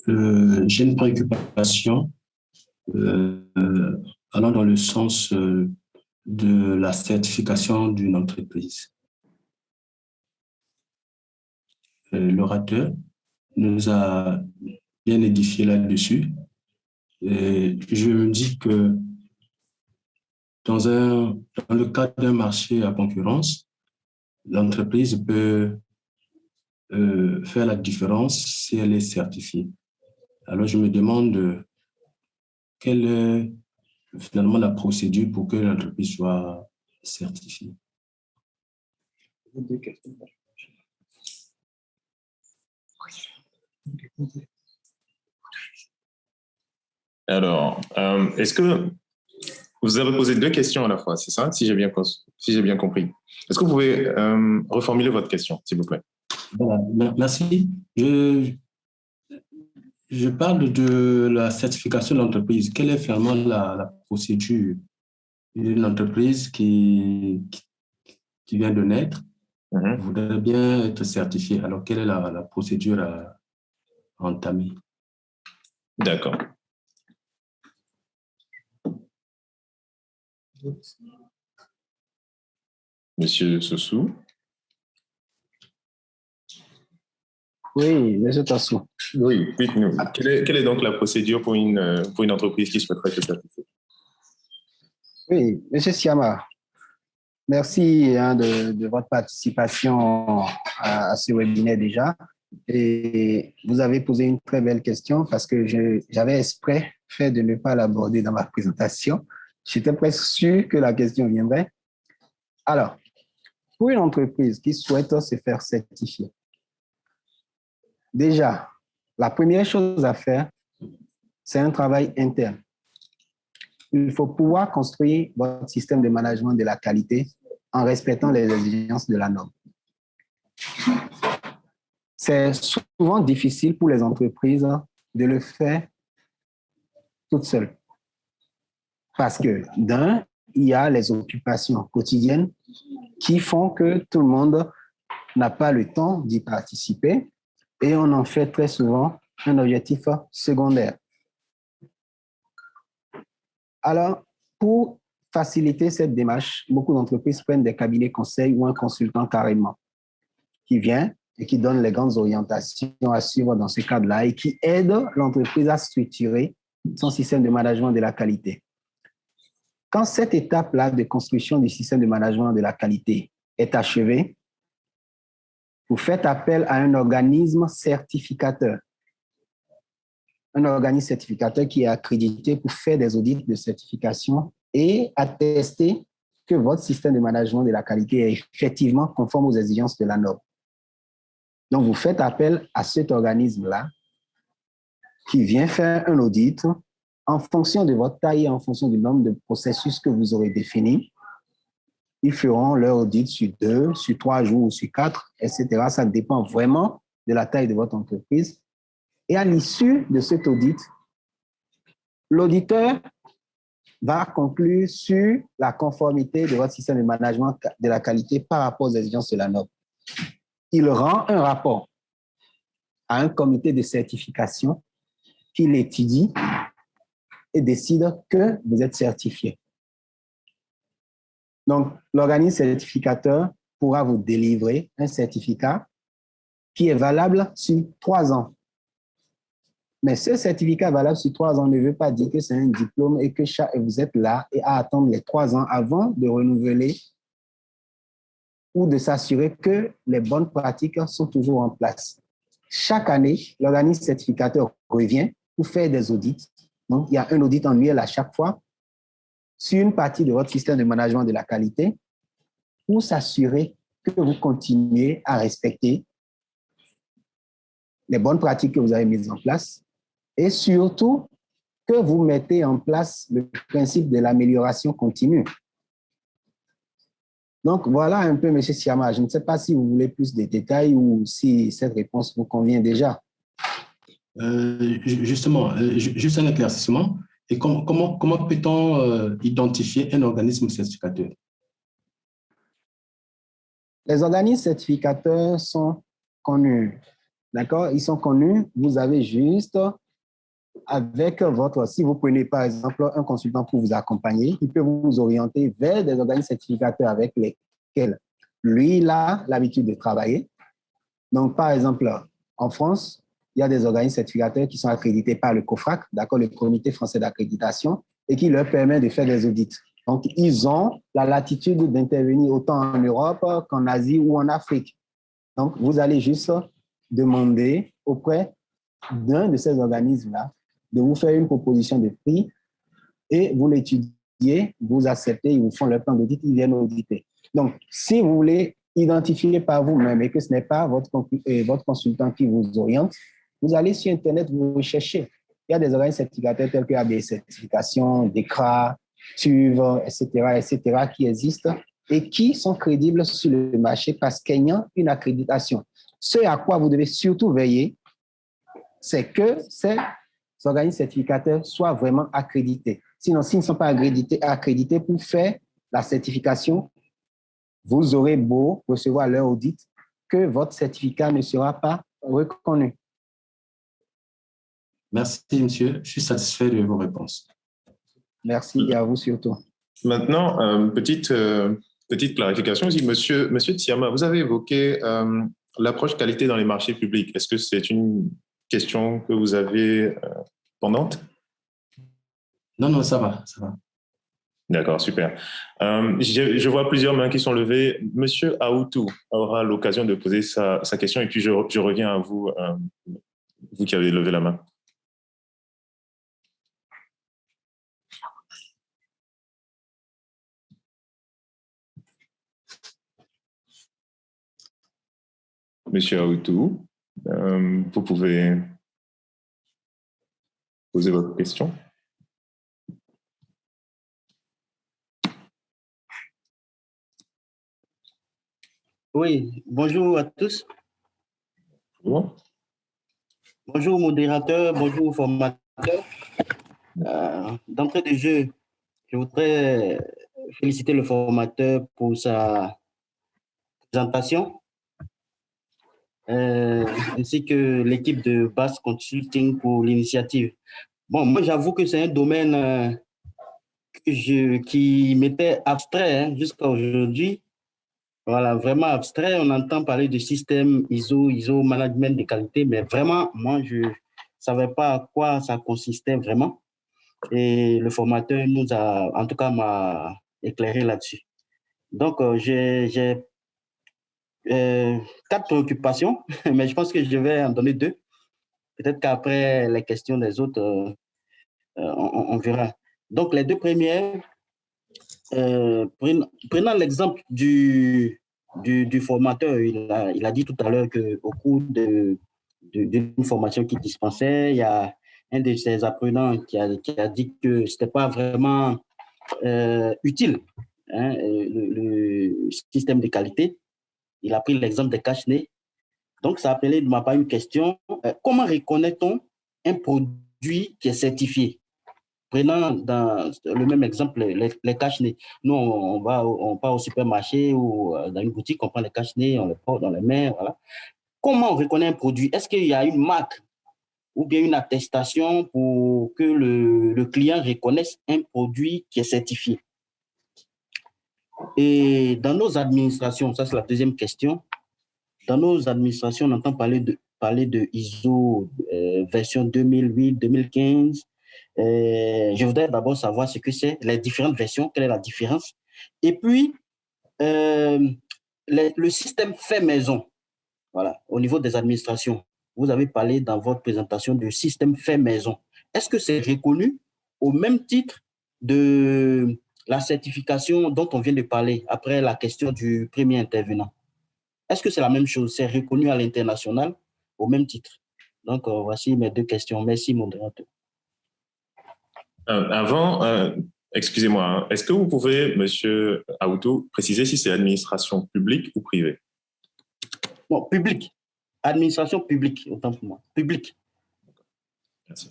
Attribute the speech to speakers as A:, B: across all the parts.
A: j'ai une préoccupation euh, allant dans le sens de la certification d'une entreprise. L'orateur nous a bien édifié là-dessus. Et je me dis que dans le cadre d'un marché à concurrence, l'entreprise peut faire la différence si elle est certifiée. Alors, je me demande quelle est finalement la procédure pour que l'entreprise soit certifiée.
B: Alors, est-ce que vous avez posé deux questions à la fois, c'est ça, si j'ai bien compris? Est-ce que vous pouvez reformuler votre question, s'il vous plaît?
A: Voilà, merci. Je parle de la certification de l'entreprise. Quelle est finalement la procédure d'une entreprise qui vient de naître, voudrait bien être certifiée. Alors, quelle est la procédure à entamer?
B: D'accord. Monsieur Sossou.
C: Oui, Monsieur Tassou.
B: Oui, dites-nous. Quelle est donc la procédure pour une entreprise qui souhaiterait se certifier?
C: Oui, Monsieur Siama, merci de votre participation à ce webinaire déjà. Et vous avez posé une très belle question parce que j'avais exprès fait de ne pas l'aborder dans ma présentation. J'étais presque sûr que la question viendrait. Alors, pour une entreprise qui souhaite se faire certifier, déjà, la première chose à faire, c'est un travail interne. Il faut pouvoir construire votre système de management de la qualité en respectant les exigences de la norme. C'est souvent difficile pour les entreprises de le faire toutes seules. Parce que, d'un, il y a les occupations quotidiennes qui font que tout le monde n'a pas le temps d'y participer et on en fait très souvent un objectif secondaire. Alors, pour faciliter cette démarche, beaucoup d'entreprises prennent des cabinets conseils ou un consultant carrément qui vient et qui donne les grandes orientations à suivre dans ce cadre-là et qui aide l'entreprise à structurer son système de management de la qualité. Quand cette étape-là de construction du système de management de la qualité est achevée, vous faites appel à un organisme certificateur. Un organisme certificateur qui est accrédité pour faire des audits de certification et attester que votre système de management de la qualité est effectivement conforme aux exigences de la norme. Donc, vous faites appel à cet organisme-là qui vient faire un audit en fonction de votre taille et en fonction du nombre de processus que vous aurez définis. Ils feront leur audit sur 2, sur 3 jours, sur 4, etc. Ça dépend vraiment de la taille de votre entreprise. Et à l'issue de cet audit, l'auditeur va conclure sur la conformité de votre système de management de la qualité par rapport aux exigences de la norme. Il rend un rapport à un comité de certification qui l'étudie et décide que vous êtes certifié. Donc, l'organisme certificateur pourra vous délivrer un certificat qui est valable sur 3 ans. Mais ce certificat valable sur 3 ans ne veut pas dire que c'est un diplôme et que vous êtes là et à attendre les 3 ans avant de renouveler ou de s'assurer que les bonnes pratiques sont toujours en place. Chaque année, l'organisme certificateur revient pour faire des audits. Donc, il y a un audit annuel à chaque fois sur une partie de votre système de management de la qualité pour s'assurer que vous continuez à respecter les bonnes pratiques que vous avez mises en place et surtout que vous mettez en place le principe de l'amélioration continue. Donc, voilà un peu, M. Siama. Je ne sais pas si vous voulez plus de détails ou si cette réponse vous convient déjà.
A: Justement, juste un éclaircissement. Et comment peut-on identifier un organisme certificateur?
C: Les organismes certificateurs sont connus D'accord? Ils sont connus. Vous avez juste, avec votre, si vous prenez par exemple un consultant pour vous accompagner, il peut vous orienter vers des organismes certificateurs avec lesquels lui, il a l'habitude de travailler. Donc, par exemple, en France, il y a des organismes certificateurs qui sont accrédités par le COFRAC, d'accord, le Comité français d'accréditation, et qui leur permet de faire des audits. Donc, ils ont la latitude d'intervenir autant en Europe qu'en Asie ou en Afrique. Donc, vous allez juste demander auprès d'un de ces organismes-là de vous faire une proposition de prix et vous l'étudiez, vous acceptez, ils vous font le plan d'audit, ils viennent auditer. Donc, si vous voulez identifier par vous-même et que ce n'est pas votre consultant qui vous oriente, vous allez sur Internet, vous recherchez. Il y a des organismes certificateurs tels que AB Certification, DECRA, TUV, etc., qui existent et qui sont crédibles sur le marché parce qu'ayant une accréditation. Ce à quoi vous devez surtout veiller, c'est que ces organismes certificateurs soient vraiment accrédités. Sinon, s'ils ne sont pas accrédités pour faire la certification, vous aurez beau recevoir leur audit, que votre certificat ne sera pas reconnu.
A: Merci, monsieur. Je suis satisfait de vos réponses.
C: Merci et à vous surtout.
B: Maintenant, petite clarification aussi. Monsieur Tiama, vous avez évoqué l'approche qualité dans les marchés publics. Est-ce que c'est une question que vous avez pendante?
A: Non, ça va, ça va.
B: D'accord, super. Je vois plusieurs mains qui sont levées. Monsieur Aoutou aura l'occasion de poser sa question et puis je reviens à vous, vous qui avez levé la main. Monsieur Aoutou, vous pouvez poser votre question.
D: Oui, bonjour à tous.
B: Bonjour.
D: Bonjour modérateur, bonjour formateur. D'entrée de jeu, je voudrais féliciter le formateur pour sa présentation, ainsi que l'équipe de Bass Consulting pour l'initiative. Bon, moi j'avoue que c'est un domaine qui m'était abstrait jusqu'à aujourd'hui. Voilà, vraiment abstrait. On entend parler de système ISO management de qualité, mais vraiment, moi, je ne savais pas à quoi ça consistait vraiment. Et le formateur en tout cas, m'a éclairé là-dessus. Donc, j'ai 4 préoccupations, mais je pense que je vais en donner 2. Peut-être qu'après les questions des autres, on verra. Donc, les 2 premières, prenant l'exemple du formateur, il a dit tout à l'heure qu'au cours d'une formation qu'il dispensait, il y a un de ses apprenants qui a dit que ce n'était pas vraiment utile, hein, le système de qualité. Il a pris l'exemple des cache-nez. Donc, ça a appelé de ma part une question. Comment reconnaît-on un produit qui est certifié? Prenant dans le même exemple les cache-nez. Nous, on part au supermarché ou dans une boutique, on prend les cache-nez, on les porte dans les mains. Voilà. Comment on reconnaît un produit? Est-ce qu'il y a une marque ou bien une attestation pour que le client reconnaisse un produit qui est certifié? Et dans nos administrations, ça c'est la deuxième question, dans nos administrations, on entend parler de ISO version 2008, 2015. Je voudrais d'abord savoir ce que c'est, les différentes versions, quelle est la différence. Et puis, le système fait maison, voilà, au niveau des administrations. Vous avez parlé dans votre présentation du système fait maison. Est-ce que c'est reconnu au même titre de la certification dont on vient de parler après la question du premier intervenant? Est-ce que c'est la même chose? C'est reconnu à l'international au même titre? Donc, voici mes 2 questions. Merci, modérateur.
B: Excusez-moi, hein, est-ce que vous pouvez, monsieur Aoutou, préciser si c'est administration publique ou privée?
D: Non, public. Administration publique, autant pour moi. Public.
B: Merci.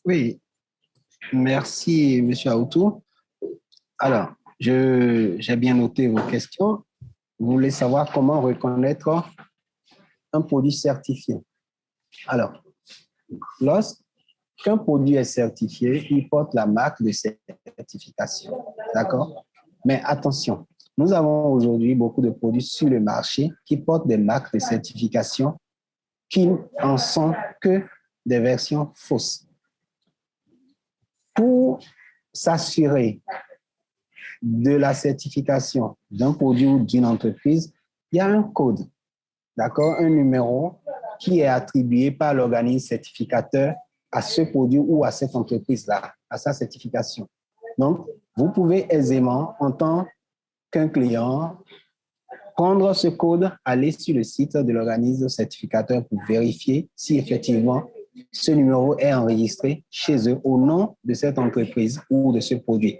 C: Oui, merci, monsieur Aoutou. Alors, j'ai bien noté vos questions. Vous voulez savoir comment reconnaître un produit certifié. Alors, lorsqu'un produit est certifié, il porte la marque de certification. D'accord? Mais attention, nous avons aujourd'hui beaucoup de produits sur le marché qui portent des marques de certification qui en sont que des versions fausses. Pour s'assurer de la certification d'un produit ou d'une entreprise, il y a un code, d'accord, un numéro qui est attribué par l'organisme certificateur à ce produit ou à cette entreprise-là, à sa certification. Donc, vous pouvez aisément, en tant qu'un client, prendre ce code, aller sur le site de l'organisme certificateur pour vérifier si effectivement ce numéro est enregistré chez eux au nom de cette entreprise ou de ce produit.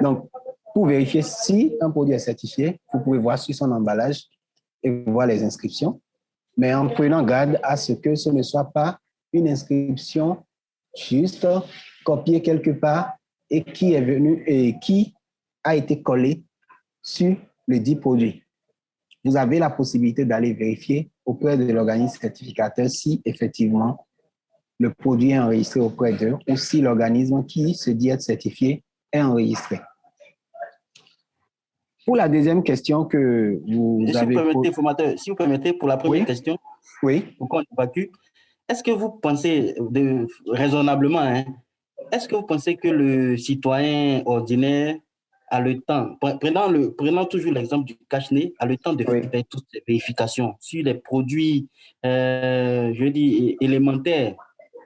C: Donc, pour vérifier si un produit est certifié, vous pouvez voir sur son emballage et voir les inscriptions, mais en prenant garde à ce que ce ne soit pas une inscription juste copiée quelque part et qui est venue et qui a été collée sur le dit produit. Vous avez la possibilité d'aller vérifier auprès de l'organisme certificateur si effectivement le produit est enregistré auprès d'eux ou si l'organisme qui se dit être certifié est enregistré. Pour la deuxième question que vous avez posée.
D: Si vous permettez, pour la première question, pour qu'on évacue, est-ce que vous pensez, raisonnablement, est-ce que vous pensez que le citoyen ordinaire a le temps, prenons toujours l'exemple du cache-nez, a le temps de faire toutes ces vérifications sur les produits, je dis, élémentaires?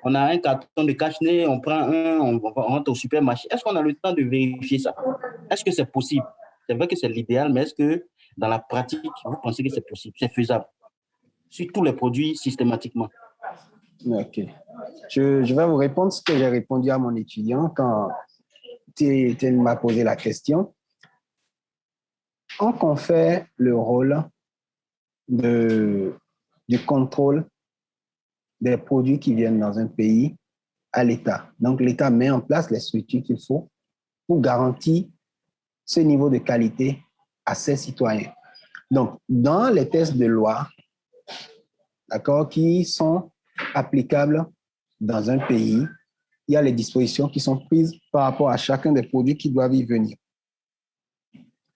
D: On a un carton de cache-nez, on prend un, on rentre au supermarché. Est-ce qu'on a le temps de vérifier ça? Est-ce que c'est possible? C'est vrai que c'est l'idéal, mais est-ce que dans la pratique, vous pensez que c'est possible, c'est faisable sur tous les produits systématiquement?
C: Ok. Je vais vous répondre ce que j'ai répondu à mon étudiant quand il m'a posé la question. On confère le rôle du contrôle des produits qui viennent dans un pays à l'État. Donc, l'État met en place les structures qu'il faut pour garantir ce niveau de qualité à ses citoyens. Donc, dans les tests de loi, d'accord, qui sont applicables dans un pays, il y a les dispositions qui sont prises par rapport à chacun des produits qui doivent y venir.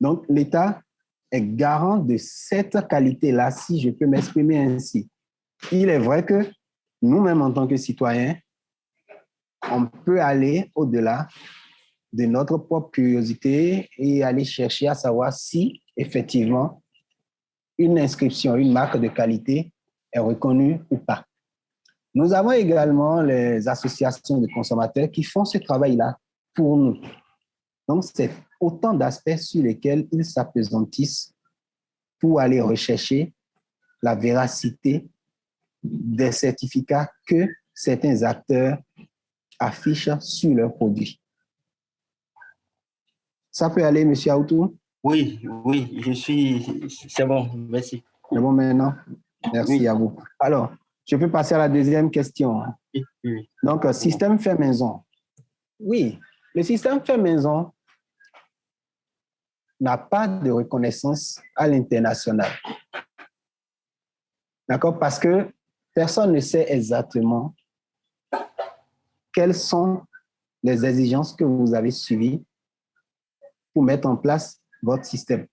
C: Donc, l'État est garant de cette qualité-là, si je peux m'exprimer ainsi. Il est vrai que nous-mêmes, en tant que citoyens, on peut aller au-delà de notre propre curiosité et aller chercher à savoir si, effectivement, une inscription, une marque de qualité est reconnue ou pas. Nous avons également les associations de consommateurs qui font ce travail-là pour nous. Donc, c'est autant d'aspects sur lesquels ils s'appesantissent pour aller rechercher la véracité des certificats que certains acteurs affichent sur leurs produits. Ça peut aller, M. Aoutou?
D: Oui, c'est bon, merci.
C: C'est bon maintenant? Merci à vous. Alors, je peux passer à la deuxième question.
D: Oui.
C: Donc, système fait maison. Oui, le système fait maison n'a pas de reconnaissance à l'international. D'accord? Parce que personne ne sait exactement quelles sont les exigences que vous avez suivies pour mettre en place votre système.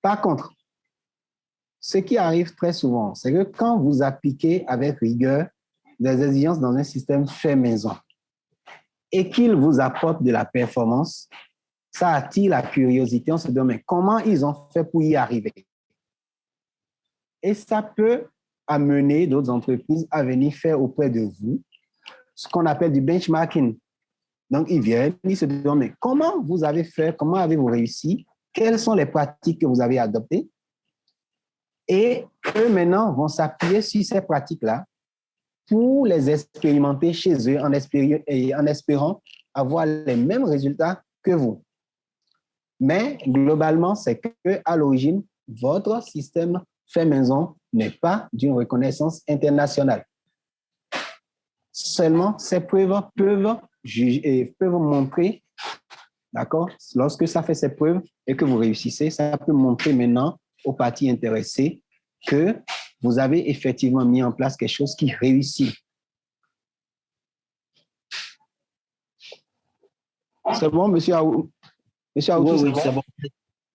C: Par contre, ce qui arrive très souvent, c'est que quand vous appliquez avec rigueur des exigences dans un système fait maison et qu'il vous apporte de la performance, ça attire la curiosité. On se demande mais comment ils ont fait pour y arriver. Et ça peut amener d'autres entreprises à venir faire auprès de vous ce qu'on appelle du benchmarking. Donc, ils viennent, ils se demandent mais comment vous avez fait, comment avez-vous réussi, quelles sont les pratiques que vous avez adoptées. Et eux, maintenant, vont s'appuyer sur ces pratiques-là pour les expérimenter chez eux en espérant avoir les mêmes résultats que vous. Mais globalement, c'est qu'à l'origine, votre système fait maison n'est pas d'une reconnaissance internationale. Seulement, ces preuves peuvent montrer D'accord? Lorsque ça fait ses preuves et que vous réussissez, ça peut montrer maintenant aux parties intéressées que vous avez effectivement mis en place quelque chose qui réussit. C'est bon, monsieur Aoudou? Monsieur Aoudou,
D: Oui, c'est bon.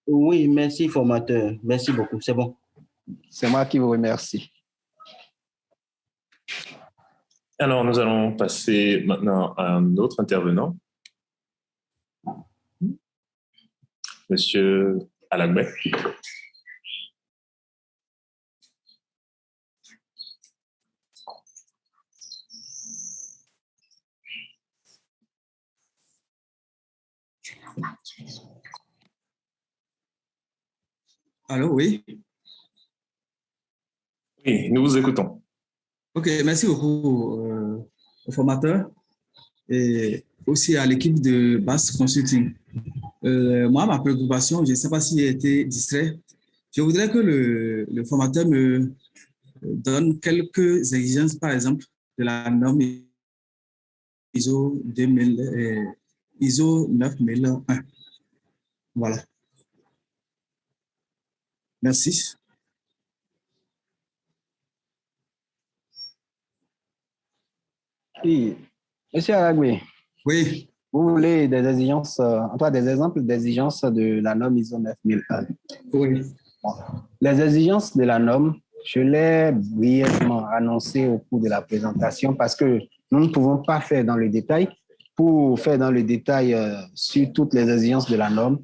D: Oui, merci, formateur. Merci beaucoup, c'est bon.
C: C'est moi qui vous remercie.
B: Alors, nous allons passer maintenant à un autre intervenant. Monsieur Alagbe.
E: Allô, oui.
B: Oui, nous vous écoutons.
E: OK, merci beaucoup au formateur et aussi à l'équipe de BAS Consulting. Moi, ma préoccupation, je ne sais pas s'il a été distrait. Je voudrais que le formateur me donne quelques exigences, par exemple, de la norme ISO 2000, ISO 9001. Voilà. Merci.
C: Oui, monsieur Aragwe,
E: Oui,
C: vous voulez des exigences, des exemples d'exigences de la norme ISO 9001.
E: oui.
C: Bon. Les exigences de la norme, je l'ai brièvement annoncé au cours de la présentation parce que nous ne pouvons pas faire dans le détail. Pour faire dans le détail sur toutes les exigences de la norme,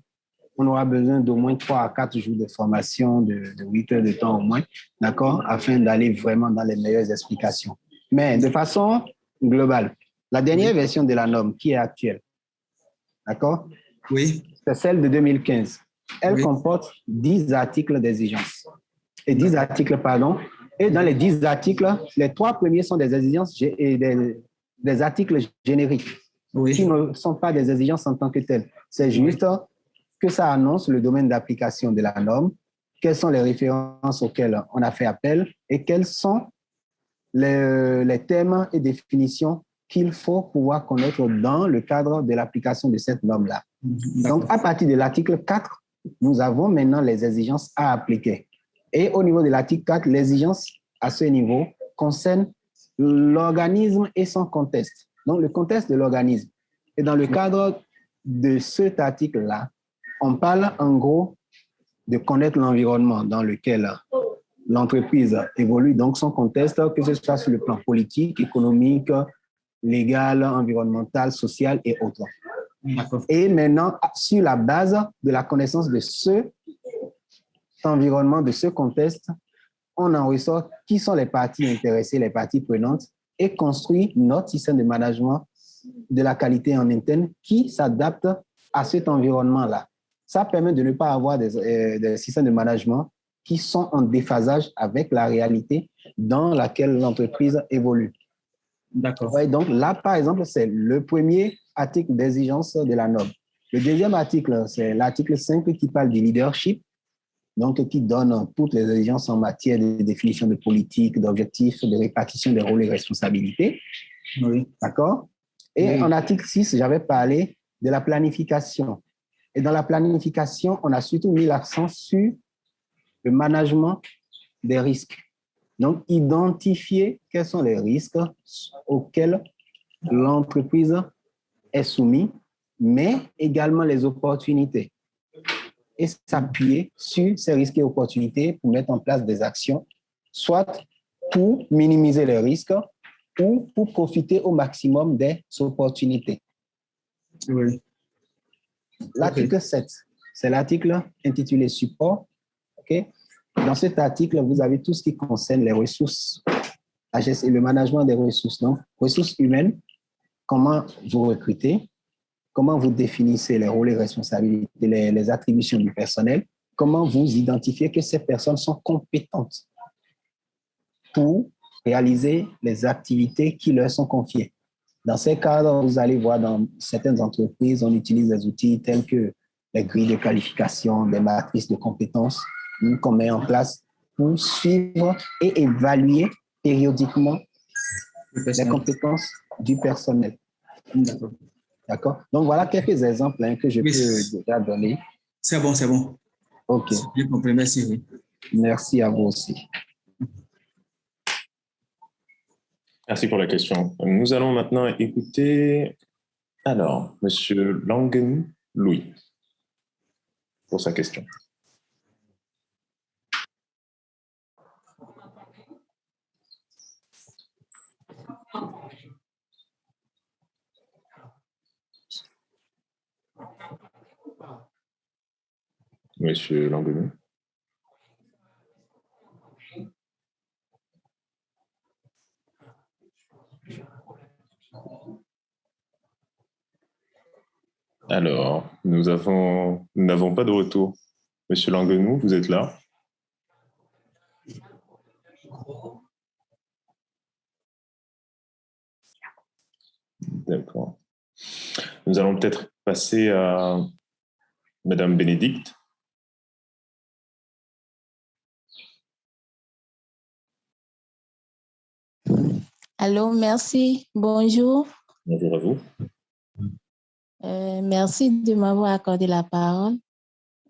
C: on aura besoin d'au moins 3 à 4 jours de formation, de 8 heures de temps au moins, d'accord, afin d'aller vraiment dans les meilleures explications. Mais de façon globale, la dernière version de la norme qui est actuelle, d'accord,
E: Oui.
C: c'est celle de 2015. Elle
E: Oui.
C: comporte 10 articles d'exigence. Et 10 articles, pardon. Et dans les 10 articles, les 3 premiers sont des exigences et des articles génériques qui ne sont pas des exigences en tant que telles. C'est juste que ça annonce le domaine d'application de la norme, quelles sont les références auxquelles on a fait appel et quels sont les thèmes et définitions qu'il faut pouvoir connaître dans le cadre de l'application de cette norme-là. Donc, à partir de l'article 4, nous avons maintenant les exigences à appliquer. Et au niveau de l'article 4, l'exigence à ce niveau concerne l'organisme et son contexte. Donc, le contexte de l'organisme. Et dans le cadre de cet article-là, on parle en gros de connaître l'environnement dans lequel l'entreprise évolue, donc son contexte, que ce soit sur le plan politique, économique, légal, environnemental, social et autres. Et maintenant, sur la base de la connaissance de cet environnement, de ce contexte, on en ressort qui sont les parties intéressées, les parties prenantes, et construit notre système de management de la qualité en interne qui s'adapte à cet environnement-là. Ça permet de ne pas avoir des systèmes de management qui sont en déphasage avec la réalité dans laquelle l'entreprise évolue.
E: D'accord.
C: Ouais, donc là, par exemple, c'est le premier article d'exigence de la norme. Le deuxième article, c'est l'article 5 qui parle du leadership, donc qui donne toutes les exigences en matière de définition de politique, d'objectifs, de répartition des rôles et responsabilités.
E: Oui.
C: D'accord? Et en article 6, j'avais parlé de la planification. Et dans la planification, on a surtout mis l'accent sur le management des risques. Donc, identifier quels sont les risques auxquels l'entreprise est soumise, mais également les opportunités. Et s'appuyer sur ces risques et opportunités pour mettre en place des actions, soit pour minimiser les risques ou pour profiter au maximum des opportunités.
E: Oui.
C: L'article 7, c'est l'article intitulé Support. Okay? Dans cet article, vous avez tout ce qui concerne les ressources, et le management des ressources. Donc, ressources humaines, comment vous recrutez, comment vous définissez les rôles et responsabilités, les attributions du personnel, comment vous identifiez que ces personnes sont compétentes pour réaliser les activités qui leur sont confiées. Dans ces cadres, vous allez voir dans certaines entreprises, on utilise des outils tels que les grilles de qualification, des matrices de compétences qu'on met en place pour suivre et évaluer périodiquement les compétences du personnel. D'accord? Donc, voilà quelques exemples que je peux déjà donner.
E: C'est bon, c'est bon.
C: OK.
E: J'ai compris, merci. Oui.
C: Merci à vous aussi.
B: Merci pour la question. Nous allons maintenant écouter, alors, Monsieur Langen Louis, pour sa question. Monsieur Langen. Alors, nous n'avons pas de retour. Monsieur Langenou, vous êtes là? D'accord. Nous allons peut-être passer à Madame Bénédicte.
F: Allô, merci. Bonjour.
B: Bonjour à vous.
F: Merci de m'avoir accordé la parole.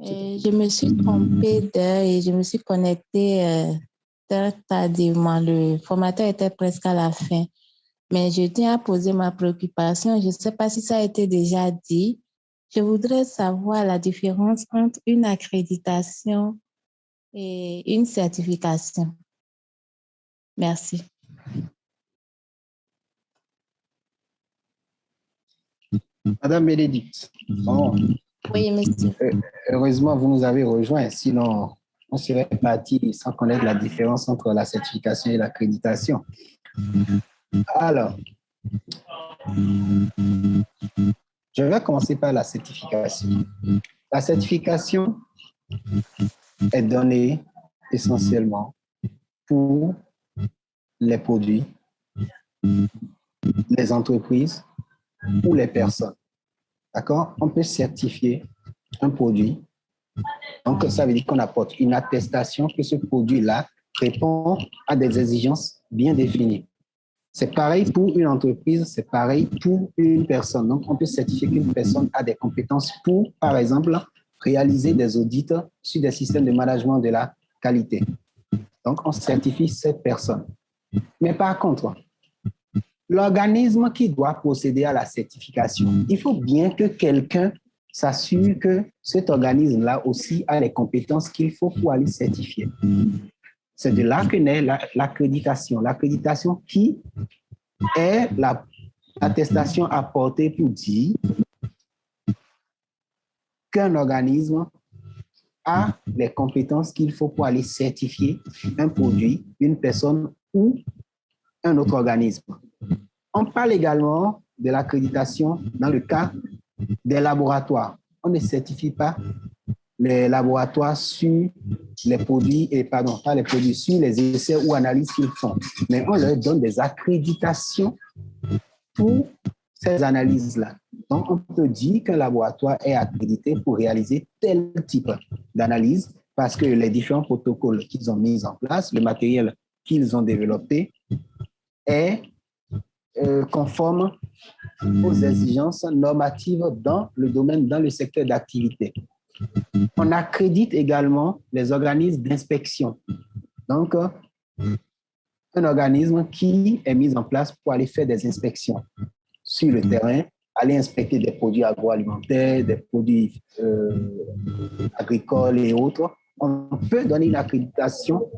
F: Je me suis trompée d'heure et je me suis connectée tardivement. Le formateur était presque à la fin. Mais je tiens à poser ma préoccupation. Je ne sais pas si ça a été déjà dit. Je voudrais savoir la différence entre une accréditation et une certification. Merci.
C: Madame Bénédicte, bon,
F: oui, monsieur.
C: Heureusement, vous nous avez rejoints, sinon on serait parti sans connaître la différence entre la certification et l'accréditation. Alors, je vais commencer par la certification. La certification est donnée essentiellement pour les produits, les entreprises ou les personnes. D'accord? On peut certifier un produit. Donc, ça veut dire qu'on apporte une attestation que ce produit-là répond à des exigences bien définies. C'est pareil pour une entreprise, c'est pareil pour une personne. Donc, on peut certifier qu'une personne a des compétences pour, par exemple, réaliser des audits sur des systèmes de management de la qualité. Donc, on certifie cette personne. Mais par contre, l'organisme qui doit procéder à la certification, il faut bien que quelqu'un s'assure que cet organisme-là aussi a les compétences qu'il faut pour aller certifier. C'est de là que naît l'accréditation. L'accréditation qui est l'attestation apportée pour dire qu'un organisme a les compétences qu'il faut pour aller certifier un produit, une personne ou un autre organisme. On parle également de l'accréditation dans le cas des laboratoires. On ne certifie pas les laboratoires sur les produits, pas les produits, sur les essais ou analyses qu'ils font, mais on leur donne des accréditations pour ces analyses-là. Donc, on peut dire qu'un laboratoire est accrédité pour réaliser tel type d'analyse parce que les différents protocoles qu'ils ont mis en place, le matériel qu'ils ont développé est conforme aux exigences normatives dans le domaine, dans le secteur d'activité. On accrédite également les organismes d'inspection. Donc, un organisme qui est mis en place pour aller faire des inspections sur le terrain, aller inspecter des produits agroalimentaires, des produits agricoles et autres. On peut donner une accréditation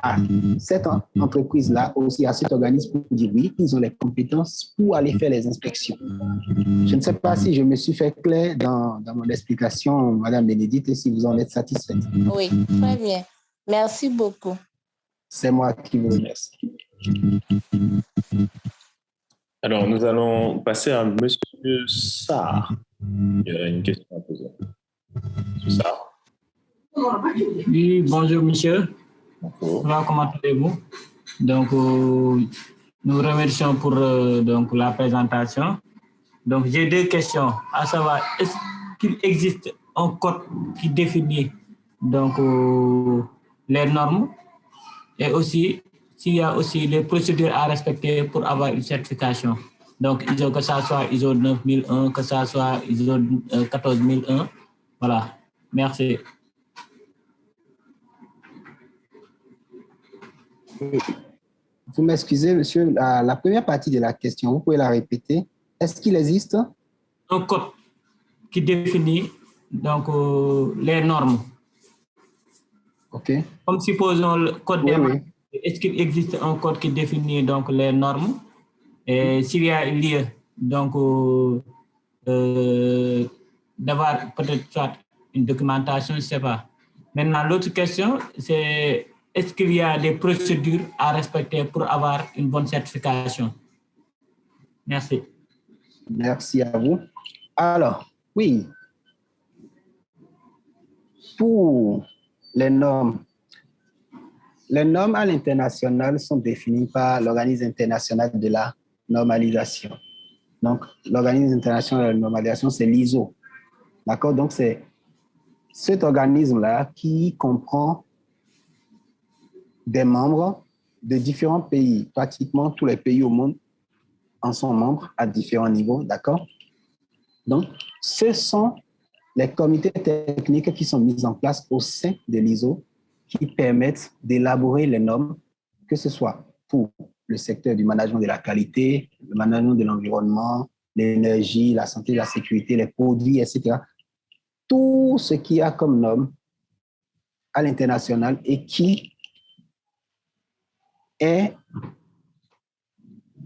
C: à cette entreprise-là, aussi à cet organisme, pour dire oui, ils ont les compétences pour aller faire les inspections. Je ne sais pas si je me suis fait clair dans mon explication, Madame Bénédicte, et si vous en êtes satisfaite.
F: Oui, très bien. Merci beaucoup.
C: C'est moi qui vous remercie.
B: Alors, nous allons passer à Monsieur Sarr. Il y a une question à poser. Monsieur Sarr.
G: Oui, bonjour monsieur.
B: Bonjour.
G: Comment allez-vous? Donc, nous remercions pour donc, la présentation. Donc, j'ai deux questions, à savoir, est-ce qu'il existe un code qui définit donc, les normes et aussi s'il y a aussi les procédures à respecter pour avoir une certification? Donc, ISO, que ça soit ISO 9001, que ça soit ISO 14001. Voilà. Merci.
C: Vous m'excusez, monsieur, la première partie de la question, vous pouvez la répéter. Est-ce qu'il existe
G: un code qui définit donc, les normes?
C: OK.
G: Comme supposons le code des
C: oui.
G: Est-ce qu'il existe un code qui définit donc, les normes? Et s'il y a lieu donc, d'avoir peut-être soit une documentation, je ne sais pas. Maintenant, l'autre question, c'est est-ce qu'il y a des procédures à respecter pour avoir une bonne certification? Merci.
C: Merci à vous. Alors, oui, pour les normes à l'international sont définies par l'Organisme international de la normalisation. Donc, l'Organisme international de la normalisation, c'est l'ISO. D'accord? Donc, c'est cet organisme-là qui comprend des membres de différents pays. Pratiquement tous les pays au monde en sont membres à différents niveaux. D'accord? Donc, ce sont les comités techniques qui sont mis en place au sein de l'ISO qui permettent d'élaborer les normes, que ce soit pour le secteur du management de la qualité, le management de l'environnement, l'énergie, la santé, la sécurité, les produits, etc. Tout ce qu'il y a comme norme à l'international et qui est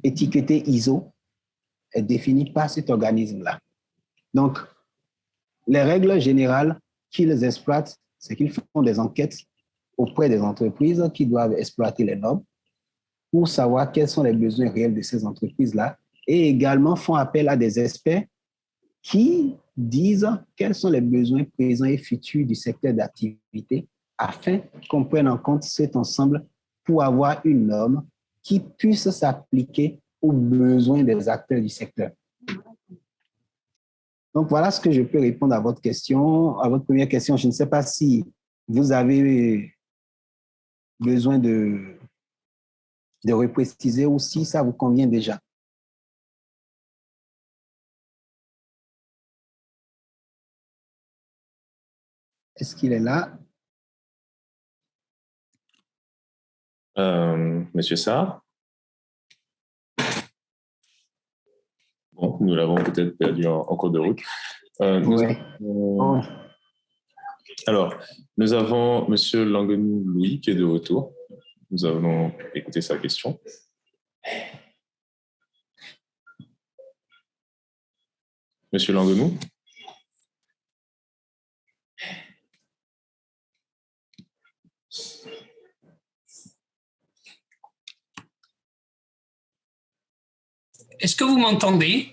C: étiqueté ISO est défini par cet organisme-là. Donc, les règles générales qu'ils exploitent, c'est qu'ils font des enquêtes auprès des entreprises qui doivent exploiter les normes pour savoir quels sont les besoins réels de ces entreprises-là et également font appel à des experts qui disent quels sont les besoins présents et futurs du secteur d'activité afin qu'on prenne en compte cet ensemble pour avoir une norme qui puisse s'appliquer aux besoins des acteurs du secteur. Donc, voilà ce que je peux répondre à votre question, à votre première question. Je ne sais pas si vous avez besoin de repréciser ou si ça vous convient déjà. Est-ce qu'il est là?
B: Monsieur Sarr? Bon, nous l'avons peut-être perdu en cours de route. Alors, nous avons Monsieur Languenou Louis qui est de retour. Nous allons écouter sa question. Monsieur Languenou?
H: Est-ce que vous m'entendez?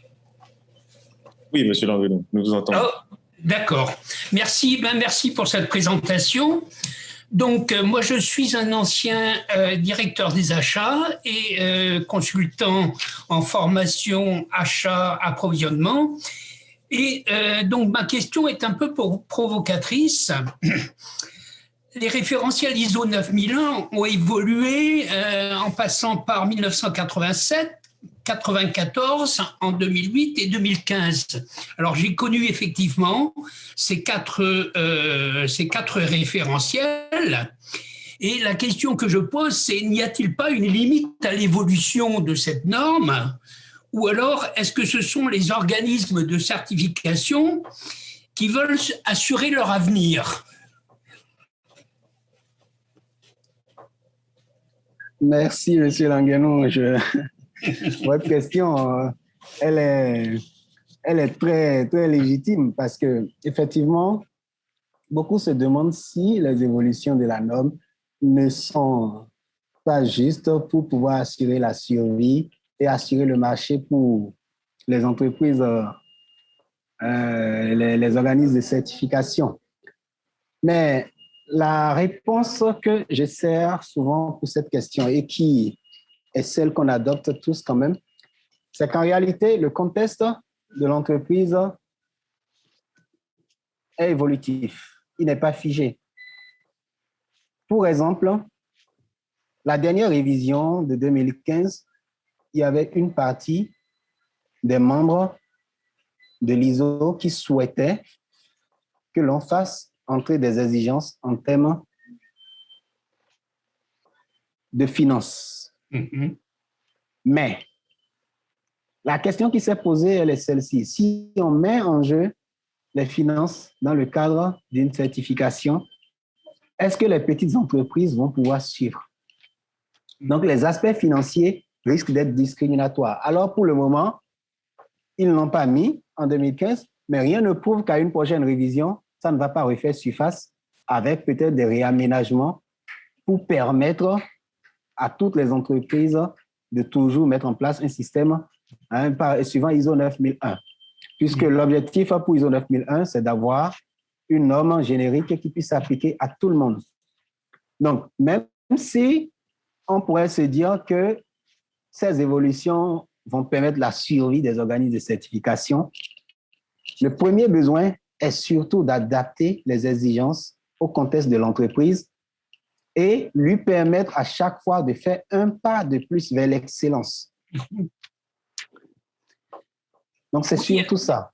B: Oui, monsieur Languenou, nous vous entendons.
H: Oh, d'accord. Merci, merci pour cette présentation. Donc, moi, je suis un ancien directeur des achats et consultant en formation achat, approvisionnement. Et donc, ma question est un peu provocatrice. Les référentiels ISO 9001 ont évolué en passant par 1987, 94, en 2008 et 2015. Alors, j'ai connu effectivement ces quatre référentiels. Et la question que je pose, c'est n'y a-t-il pas une limite à l'évolution de cette norme? Ou alors, est-ce que ce sont les organismes de certification qui veulent assurer leur avenir?
C: Merci, monsieur Languenou. Votre question, elle est très, très légitime parce que, effectivement, beaucoup se demandent si les évolutions de la norme ne sont pas justes pour pouvoir assurer la survie et assurer le marché pour les entreprises, les organismes de certification. Mais la réponse que je sers souvent pour cette question et qui est celle qu'on adopte tous quand même, c'est qu'en réalité, le contexte de l'entreprise est évolutif. Il n'est pas figé. Pour exemple, la dernière révision de 2015, il y avait une partie des membres de l'ISO qui souhaitaient que l'on fasse entrer des exigences en termes de finances. Mais la question qui s'est posée, elle est celle-ci. Si on met en jeu les finances dans le cadre d'une certification, est-ce que les petites entreprises vont pouvoir suivre? Donc, les aspects financiers risquent d'être discriminatoires. Alors, pour le moment, ils ne l'ont pas mis en 2015, mais rien ne prouve qu'à une prochaine révision, ça ne va pas refaire surface avec peut-être des réaménagements pour permettre à toutes les entreprises de toujours mettre en place un système suivant ISO 9001. Puisque l'objectif pour ISO 9001, c'est d'avoir une norme générique qui puisse s'appliquer à tout le monde. Donc, même si on pourrait se dire que ces évolutions vont permettre la survie des organismes de certification, le premier besoin est surtout d'adapter les exigences au contexte de l'entreprise et lui permettre à chaque fois de faire un pas de plus vers l'excellence. Donc, c'est surtout ça.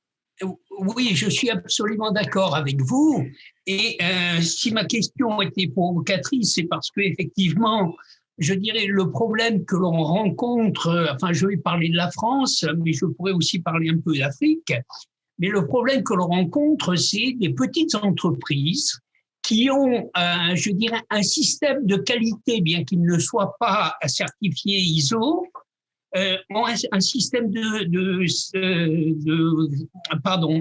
H: Oui, je suis absolument d'accord avec vous. Et si ma question était provocatrice, c'est parce qu'effectivement, je dirais le problème que l'on rencontre, enfin, je vais parler de la France, mais je pourrais aussi parler un peu d'Afrique, mais le problème que l'on rencontre, c'est des petites entreprises qui ont, je dirais, un système de qualité, bien qu'il ne soit pas certifié ISO, ont un système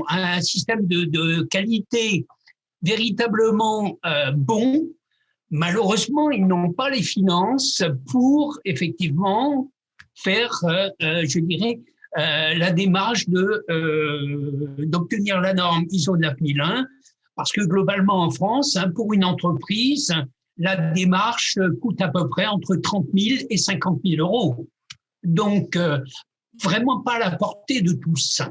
H: un système de qualité véritablement bon. Malheureusement, ils n'ont pas les finances pour effectivement faire, je dirais, la démarche d'obtenir la norme ISO 9001, parce que globalement en France, pour une entreprise, la démarche coûte à peu près entre 30 000 et 50 000 euros. Donc, vraiment pas à la portée de tous.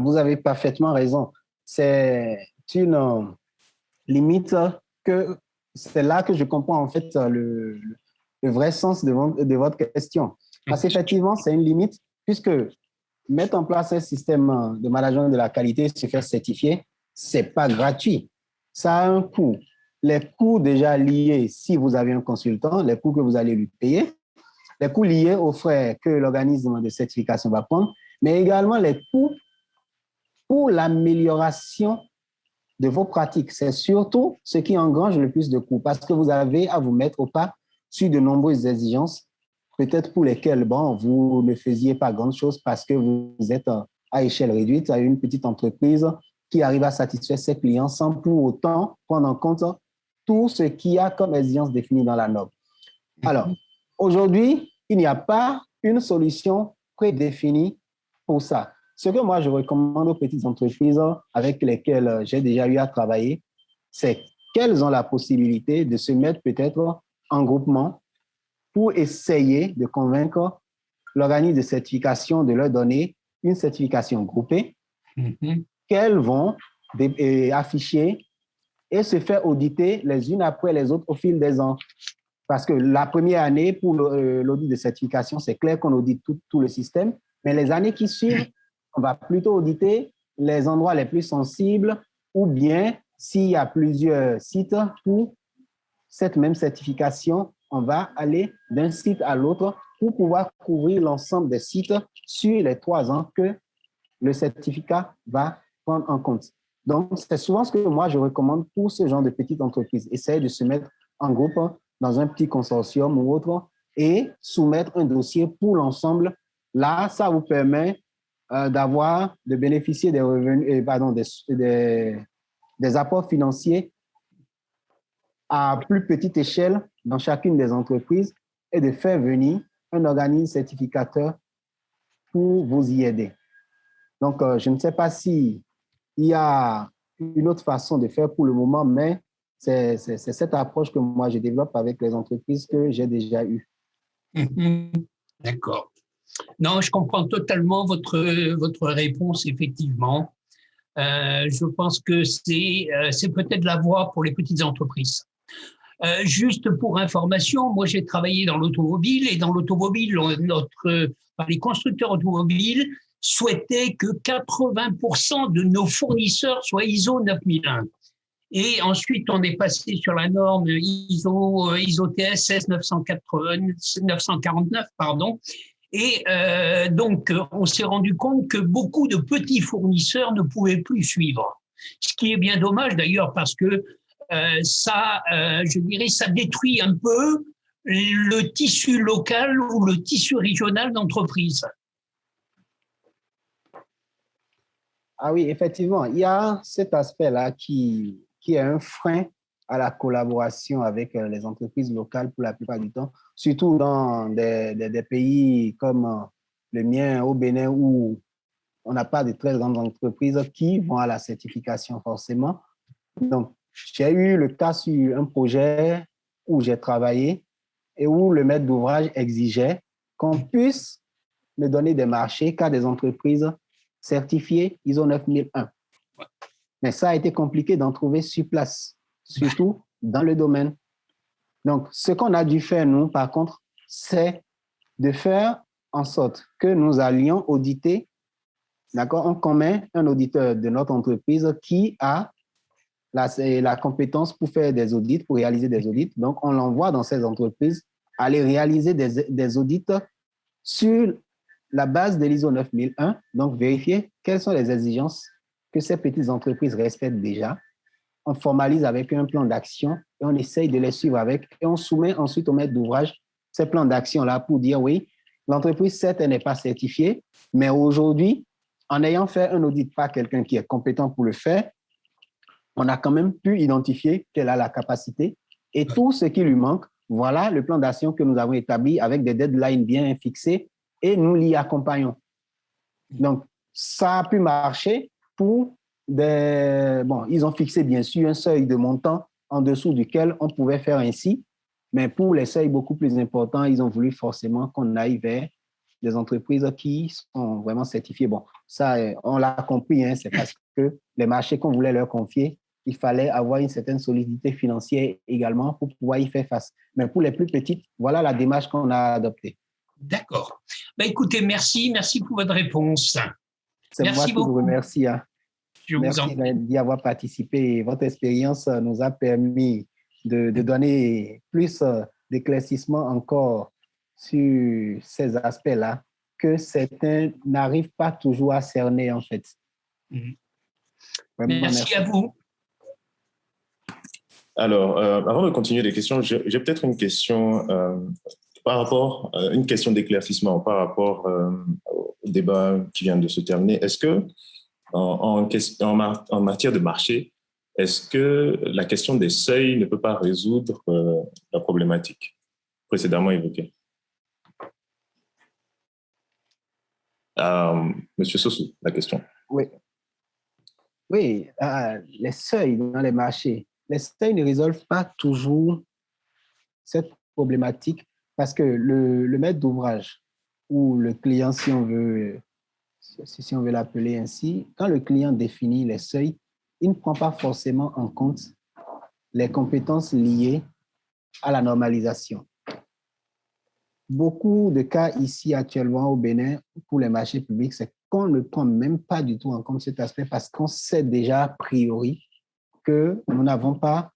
C: Vous avez parfaitement raison. C'est une limite que c'est là que je comprends en fait le vrai sens de votre question. Parce qu'effectivement, c'est une limite puisque mettre en place un système de management de la qualité, se faire certifier, c'est pas gratuit. Ça a un coût. Les coûts déjà liés, si vous avez un consultant, les coûts que vous allez lui payer, les coûts liés aux frais que l'organisme de certification va prendre, mais également les coûts pour l'amélioration de vos pratiques. C'est surtout ce qui engrange le plus de coûts parce que vous avez à vous mettre au pas sur de nombreuses exigences, peut-être pour lesquelles, bon, vous ne faisiez pas grand-chose parce que vous êtes à échelle réduite, à une petite entreprise qui arrive à satisfaire ses clients sans pour autant prendre en compte tout ce qu'il y a comme exigence définie dans la norme. Alors, aujourd'hui, il n'y a pas une solution prédéfinie pour ça. Ce que moi, je recommande aux petites entreprises avec lesquelles j'ai déjà eu à travailler, c'est qu'elles ont la possibilité de se mettre peut-être en groupement pour essayer de convaincre l'organisme de certification de leur donner une certification groupée qu'elles vont afficher et se faire auditer les unes après les autres au fil des ans. Parce que la première année, pour l'audit de certification, c'est clair qu'on audite tout le système, mais les années qui suivent, on va plutôt auditer les endroits les plus sensibles ou bien s'il y a plusieurs sites pour cette même certification, on va aller d'un site à l'autre pour pouvoir couvrir l'ensemble des sites sur les 3 ans que le certificat va prendre en compte. Donc, c'est souvent ce que moi, je recommande pour ce genre de petites entreprises. Essayer de se mettre en groupe dans un petit consortium ou autre et soumettre un dossier pour l'ensemble. Là, ça vous permet de bénéficier des revenus, des apports financiers à plus petite échelle dans chacune des entreprises et de faire venir un organisme certificateur pour vous y aider. Donc, je ne sais pas s'il y a une autre façon de faire pour le moment, mais c'est cette approche que moi, je développe avec les entreprises que j'ai déjà eues.
H: D'accord. Non, je comprends totalement votre réponse, effectivement. Je pense que c'est peut-être la voie pour les petites entreprises. Juste pour information, moi j'ai travaillé dans l'automobile et dans l'automobile, les constructeurs automobiles souhaitaient que 80% de nos fournisseurs soient ISO 9001. Et ensuite, on est passé sur la norme ISO TS 949, pardon. Et donc, on s'est rendu compte que beaucoup de petits fournisseurs ne pouvaient plus suivre. Ce qui est bien dommage d'ailleurs parce que je dirais, ça détruit un peu le tissu local ou le tissu régional d'entreprise.
C: Ah oui, effectivement, il y a cet aspect-là qui est un frein à la collaboration avec les entreprises locales pour la plupart du temps, surtout dans des pays comme le mien au Bénin où on n'a pas de très grandes entreprises qui vont à la certification forcément. Donc, j'ai eu le cas sur un projet où j'ai travaillé et où le maître d'ouvrage exigeait qu'on puisse me donner des marchés qu'à des entreprises certifiées ISO 9001. Mais ça a été compliqué d'en trouver sur place, surtout dans le domaine. Donc, ce qu'on a dû faire, nous, par contre, c'est de faire en sorte que nous allions auditer, d'accord, en commun, un auditeur de notre entreprise qui a la compétence pour faire des audits, pour réaliser des audits. Donc, on l'envoie dans ces entreprises aller réaliser des audits sur la base de l'ISO 9001, donc vérifier quelles sont les exigences que ces petites entreprises respectent déjà. On formalise avec un plan d'action et on essaye de les suivre avec et on soumet ensuite au maître d'ouvrage ces plans d'action-là pour dire oui, l'entreprise, certes, elle n'est pas certifiée, mais aujourd'hui, en ayant fait un audit par quelqu'un qui est compétent pour le faire, on a quand même pu identifier qu'elle a la capacité et tout ce qui lui manque, voilà le plan d'action que nous avons établi avec des deadlines bien fixées et nous l'y accompagnons. Donc, ça a pu marcher pour Bon, ils ont fixé bien sûr un seuil de montant en dessous duquel on pouvait faire ainsi, mais pour les seuils beaucoup plus importants, ils ont voulu forcément qu'on aille vers des entreprises qui sont vraiment certifiées. Bon, ça, on l'a compris, hein, c'est parce que les marchés qu'on voulait leur confier, il fallait avoir une certaine solidité financière également pour pouvoir y faire face. Mais pour les plus petites, voilà la démarche qu'on a adoptée.
H: D'accord. Ben, écoutez, merci pour votre réponse.
C: C'est moi qui vous remercie. Hein.
H: Merci
C: d'y avoir participé. Votre expérience nous a permis de donner plus d'éclaircissement encore sur ces aspects-là que certains n'arrivent pas toujours à cerner, en fait.
H: Vraiment, merci à vous.
B: Alors, avant de continuer les questions, j'ai peut-être une question par rapport, une question d'éclaircissement par rapport au débat qui vient de se terminer. Est-ce que en matière de marché, est-ce que la question des seuils ne peut pas résoudre la problématique précédemment évoquée? Monsieur Sossou, la question.
C: Oui, les seuils dans les marchés, les seuils ne résolvent pas toujours cette problématique parce que le maître d'ouvrage ou le client, si on veut l'appeler ainsi, quand le client définit les seuils, il ne prend pas forcément en compte les compétences liées à la normalisation. Beaucoup de cas ici actuellement au Bénin pour les marchés publics, c'est qu'on ne prend même pas du tout en compte cet aspect parce qu'on sait déjà a priori que nous n'avons pas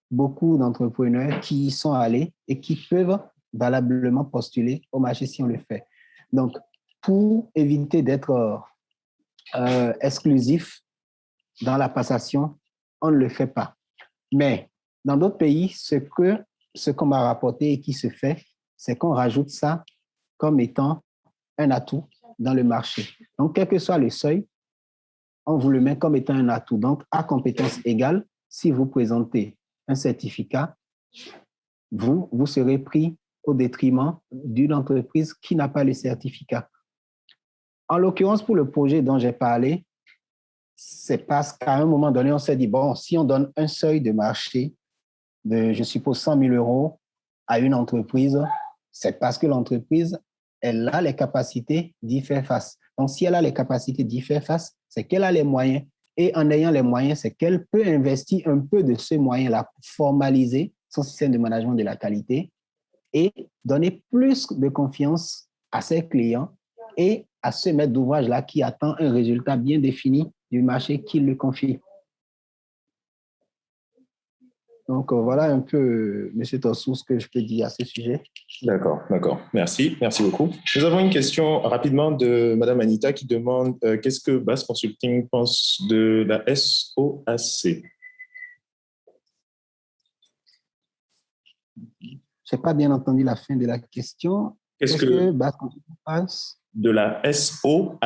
C: beaucoup d'entrepreneurs qui y sont allés et qui peuvent valablement postuler au marché si on le fait. Donc, pour éviter d'être exclusif dans la passation, on ne le fait pas. Mais dans d'autres pays, ce qu'on m'a rapporté et qui se fait, c'est qu'on rajoute ça comme étant un atout dans le marché. Donc, quel que soit le seuil, on vous le met comme étant un atout. Donc, à compétence égale, si vous présentez un certificat, vous serez pris au détriment d'une entreprise qui n'a pas le certificat. En l'occurrence, pour le projet dont j'ai parlé, c'est parce qu'à un moment donné, on s'est dit, bon, si on donne un seuil de marché de, je suppose, 100 000 € à une entreprise, c'est parce que l'entreprise, elle a les capacités d'y faire face. Donc, si elle a les capacités d'y faire face, c'est qu'elle a les moyens. Et en ayant les moyens, c'est qu'elle peut investir un peu de ces moyens-là pour formaliser son système de management de la qualité et donner plus de confiance à ses clients et à ce maître d'ouvrage-là qui attend un résultat bien défini du marché qu'il lui confie. Donc, voilà un peu, M. Tossou, ce que je peux dire à ce sujet.
B: D'accord. Merci beaucoup. Nous avons une question rapidement de Madame Anita qui demande qu'est-ce que BAS Consulting pense de la SOAC?
C: Je n'ai pas bien entendu la fin de la question.
B: Qu'est-ce que
C: BAS Consulting pense
B: de la SOAC?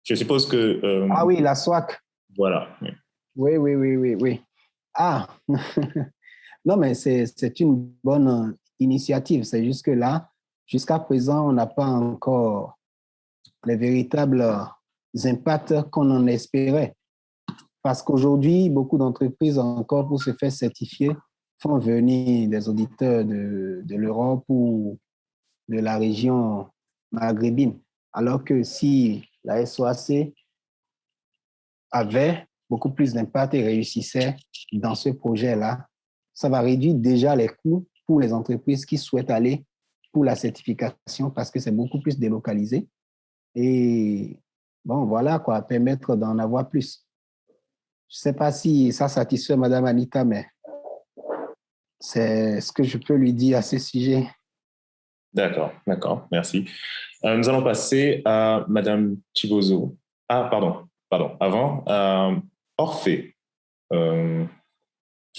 B: Je suppose que...
C: Ah oui, la SOAC.
B: Voilà.
C: Oui. Ah, non, mais c'est une bonne initiative. C'est juste que là, jusqu'à présent, on n'a pas encore les véritables impacts qu'on en espérait. Parce qu'aujourd'hui, beaucoup d'entreprises, encore pour se faire certifier, font venir des auditeurs de l'Europe ou de la région maghrébine. Alors que si la SOAC avait beaucoup plus d'impact et réussissait dans ce projet-là, ça va réduire déjà les coûts pour les entreprises qui souhaitent aller pour la certification parce que c'est beaucoup plus délocalisé. Et bon, voilà quoi, permettre d'en avoir plus. Je ne sais pas si ça satisfait Mme Anita, mais c'est ce que je peux lui dire à ce sujet.
B: D'accord, merci. Nous allons passer à Mme Chibozo. Ah, pardon. Avant, Orphée. Je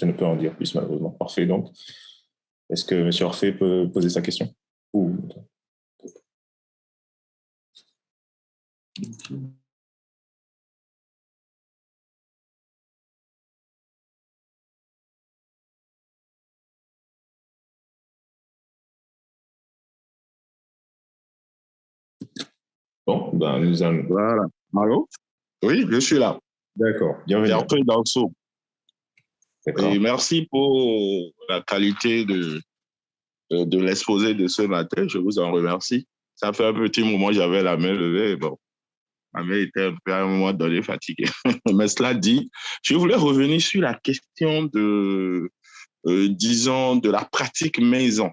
B: ne peux en dire plus, malheureusement. Orphée, donc. Est-ce que M. Orphée peut poser sa question? Bon, nous allons...
I: Voilà. Allô? Oui, je suis là.
B: D'accord, bienvenue.
I: Orphée Danso. Et merci pour la qualité de l'exposé de ce matin. Je vous en remercie. Ça fait un petit moment, j'avais la main levée. Bon, ma main était un peu à un moment donné fatiguée. Mais cela dit, je voulais revenir sur la question disons, de la pratique maison.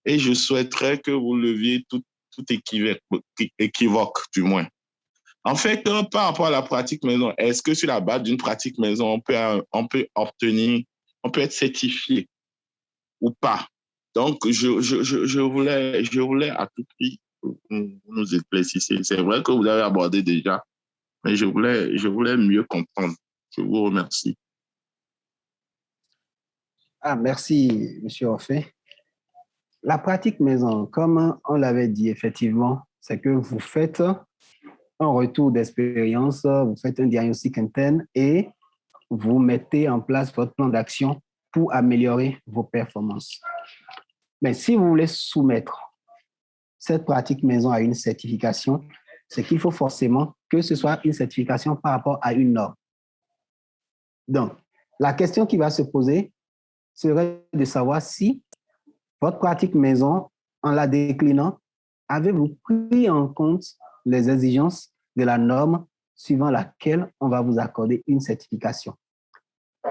I: Et je souhaiterais que vous leviez tout équivoque, du moins. En fait, par rapport à la pratique maison, est-ce que sur la base d'une pratique maison, on peut être certifié ou pas? Donc, je voulais à tout prix nous éclaircir. C'est vrai que vous avez abordé déjà, mais je voulais mieux comprendre. Je vous remercie.
C: Ah, merci, M. Orphée. La pratique maison, comme on l'avait dit effectivement, c'est que vous faites un retour d'expérience, vous faites un diagnostic interne et vous mettez en place votre plan d'action pour améliorer vos performances. Mais si vous voulez soumettre cette pratique maison à une certification, c'est qu'il faut forcément que ce soit une certification par rapport à une norme. Donc, la question qui va se poser serait de savoir si votre pratique maison, en la déclinant, avez-vous pris en compte les exigences de la norme suivant laquelle on va vous accorder une certification.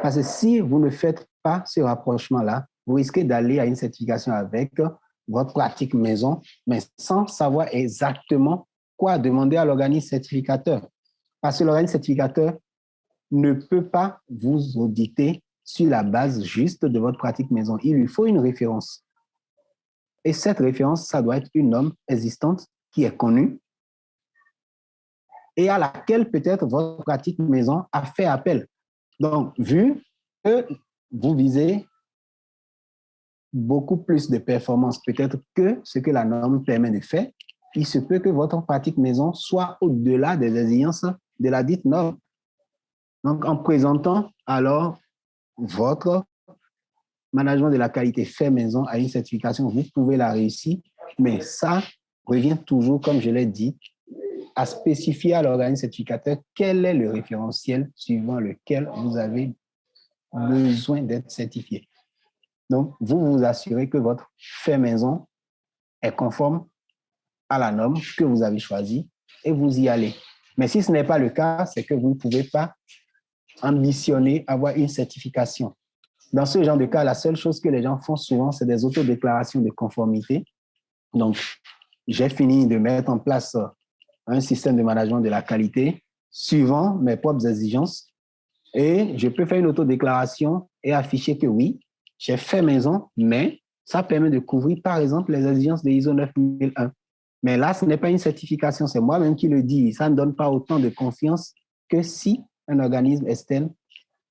C: Parce que si vous ne faites pas ce rapprochement-là, vous risquez d'aller à une certification avec votre pratique maison, mais sans savoir exactement quoi demander à l'organisme certificateur. Parce que l'organisme certificateur ne peut pas vous auditer sur la base juste de votre pratique maison. Il lui faut une référence. Et cette référence, ça doit être une norme existante qui est connue et à laquelle peut-être votre pratique maison a fait appel. Donc, vu que vous visez beaucoup plus de performance peut-être que ce que la norme permet de faire, il se peut que votre pratique maison soit au-delà des exigences de la dite norme. Donc, en présentant alors votre management de la qualité fait maison à une certification, vous pouvez la réussir, mais ça revient toujours, comme je l'ai dit, à spécifier à l'organisme certificateur quel est le référentiel suivant lequel vous avez besoin d'être certifié. Donc, vous vous assurez que votre fait maison est conforme à la norme que vous avez choisie et vous y allez. Mais si ce n'est pas le cas, c'est que vous ne pouvez pas ambitionner avoir une certification. Dans ce genre de cas, la seule chose que les gens font souvent, c'est des autodéclarations de conformité. Donc, j'ai fini de mettre en place un système de management de la qualité suivant mes propres exigences et je peux faire une autodéclaration et afficher que oui, j'ai fait maison, mais ça permet de couvrir, par exemple, les exigences de ISO 9001. Mais là, ce n'est pas une certification, c'est moi-même qui le dis. Ça ne donne pas autant de confiance que si un organisme externe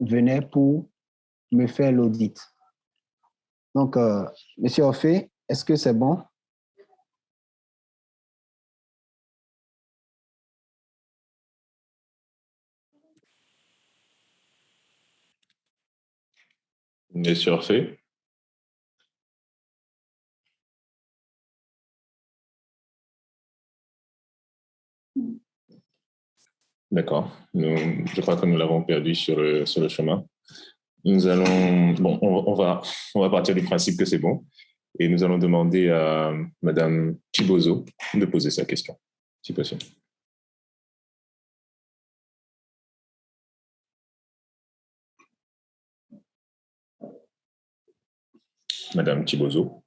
C: venait pour me faire l'audit. Donc, Monsieur Offé, est-ce que c'est bon?
B: Monsieur Orphée. D'accord. Je crois que nous l'avons perdu sur le chemin. Nous allons, bon, on va partir du principe que c'est bon et nous allons demander à Madame Chibozo de poser sa question, si possible. Madame Chibozo.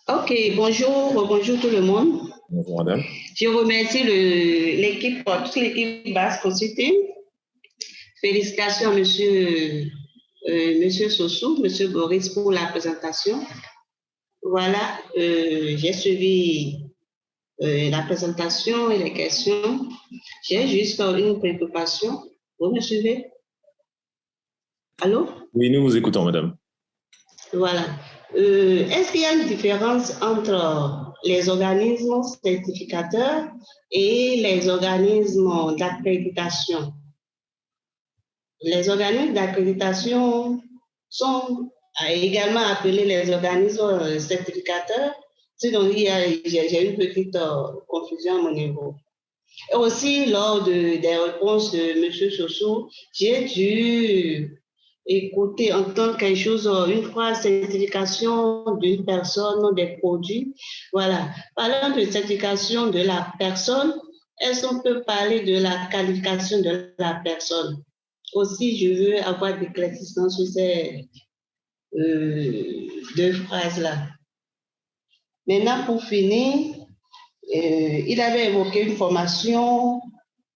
J: Ok, bonjour tout le monde.
B: Bonjour madame.
J: Je remercie toute l'équipe BAS Consulting. Félicitations monsieur Sossou, monsieur Boris pour la présentation. Voilà, j'ai suivi la présentation et les questions. J'ai juste une préoccupation. Vous me suivez? Allô?
B: Oui, nous vous écoutons, madame.
J: Voilà. Est-ce qu'il y a une différence entre les organismes certificateurs et les organismes d'accréditation? Les organismes d'accréditation sont également appelés les organismes certificateurs. Sinon, j'ai une petite confusion à mon niveau. Et aussi, lors des réponses de M. Sossou, j'ai dû écouter, entendre quelque chose, une phrase, certification d'une personne, des produits. Voilà. Parlant de certification de la personne, est-ce qu'on peut parler de la qualification de la personne? Aussi, je veux avoir des éclaircissements sur ces deux phrases-là. Maintenant, pour finir, il avait évoqué une formation,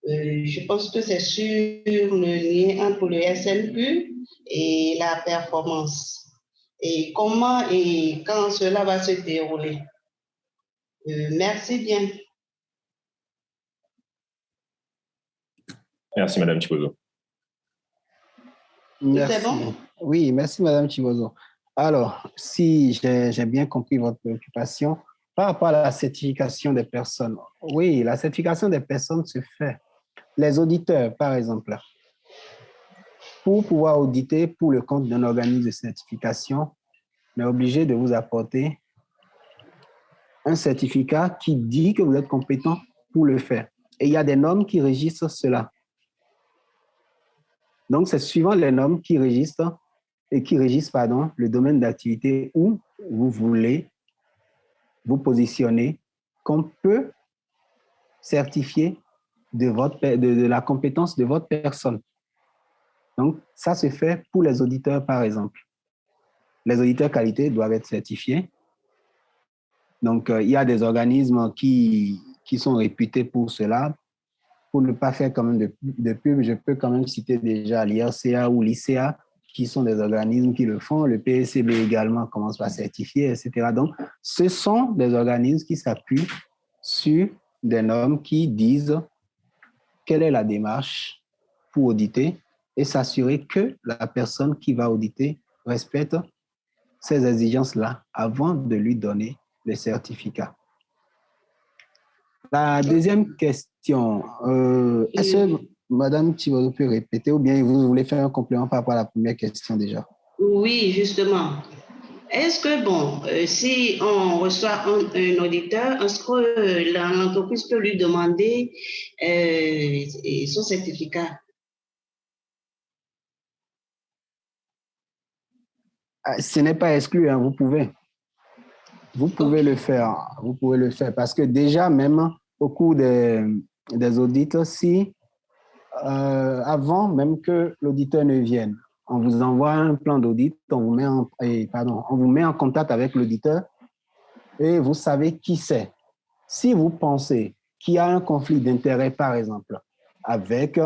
J: je pense que c'est sur le lien entre le SNQ et la performance. Et comment et quand cela va se dérouler. Merci bien.
B: Merci, Madame Chibozo.
C: Merci. Bon? Oui, merci, Madame Chibozo. Alors, si j'ai bien compris votre préoccupation, par rapport à la certification des personnes, oui, la certification des personnes se fait. Les auditeurs, par exemple, pour pouvoir auditer pour le compte d'un organisme de certification, on est obligé de vous apporter un certificat qui dit que vous êtes compétent pour le faire. Et il y a des normes qui régissent cela. Donc, c'est suivant les normes qui régissent le domaine d'activité où vous voulez vous positionner qu'on peut certifier de la compétence de votre personne. Donc, ça se fait pour les auditeurs, par exemple. Les auditeurs qualité doivent être certifiés. Donc, il y a des organismes qui sont réputés pour cela. Pour ne pas faire quand même de pub, je peux quand même citer déjà l'IRCA ou l'ICA, qui sont des organismes qui le font. Le PSCB également commence par certifier, etc. Donc, ce sont des organismes qui s'appuient sur des normes qui disent quelle est la démarche pour auditer et s'assurer que la personne qui va auditer respecte ces exigences-là avant de lui donner le certificat. La deuxième question, est-ce que Madame Chibozo peut répéter ou bien vous voulez faire un complément par rapport à la première question déjà?
J: Oui, justement. est-ce que, bon, si on reçoit un auditeur, est-ce que l'entreprise peut lui demander son certificat?
C: Ce n'est pas exclu, hein, vous pouvez. Vous pouvez le faire. Vous pouvez le faire parce que déjà, même au cours des audits, si avant même que l'auditeur ne vienne, on vous envoie un plan d'audit, on vous met en contact avec l'auditeur et vous savez qui c'est. Si vous pensez qu'il y a un conflit d'intérêt, par exemple, avec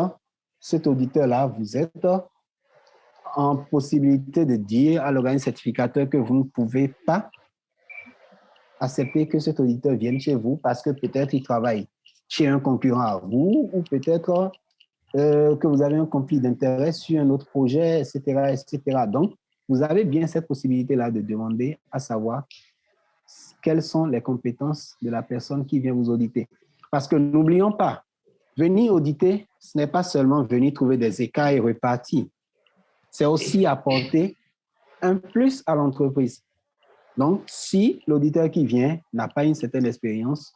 C: cet auditeur-là, vous êtes en possibilité de dire à l'organisme certificateur que vous ne pouvez pas accepter que cet auditeur vienne chez vous parce que peut-être il travaille chez un concurrent à vous ou peut-être que vous avez un conflit d'intérêt sur un autre projet, etc., etc. Donc, vous avez bien cette possibilité-là de demander à savoir quelles sont les compétences de la personne qui vient vous auditer. Parce que n'oublions pas, venir auditer, ce n'est pas seulement venir trouver des écarts et repartir. C'est aussi apporter un plus à l'entreprise. Donc, si l'auditeur qui vient n'a pas une certaine expérience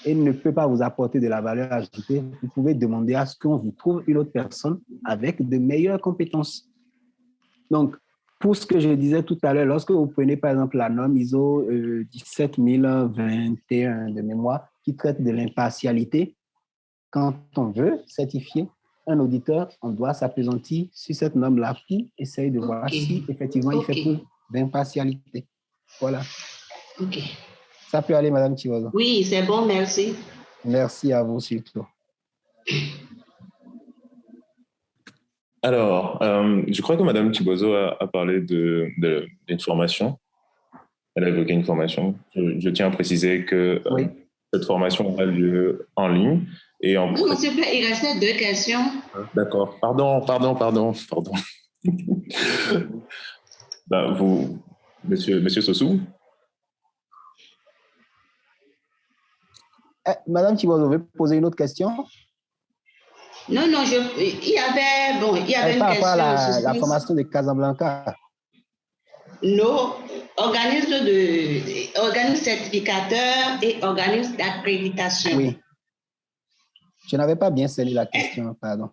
C: et ne peut pas vous apporter de la valeur ajoutée, vous pouvez demander à ce qu'on vous trouve une autre personne avec de meilleures compétences. Donc, pour ce que je disais tout à l'heure, lorsque vous prenez par exemple la norme ISO 17021 de mémoire qui traite de l'impartialité, quand on veut certifier un auditeur, on doit s'appesantir sur cette norme-là pour essayer de voir si effectivement il fait preuve d'impartialité. Voilà.
J: OK.
C: Ça peut aller, Madame Chibozo?
J: Oui, c'est bon, merci.
C: Merci à vous surtout.
B: Alors, je crois que Madame Chibozo a parlé d'une formation. Elle a évoqué une formation. Je tiens à préciser que cette formation aura lieu en ligne. Et en
J: Non, s'il vous plaît, il restait 2 questions.
B: D'accord. Pardon. Bah, Monsieur Sossou?
C: Madame Chibozo, vous voulez poser une autre question?
J: Non, il y avait une question.
C: Par rapport à la formation de Casablanca.
J: Non, organismes certificateurs et organismes d'accréditation.
C: Oui. Je n'avais pas bien saisi la question, pardon.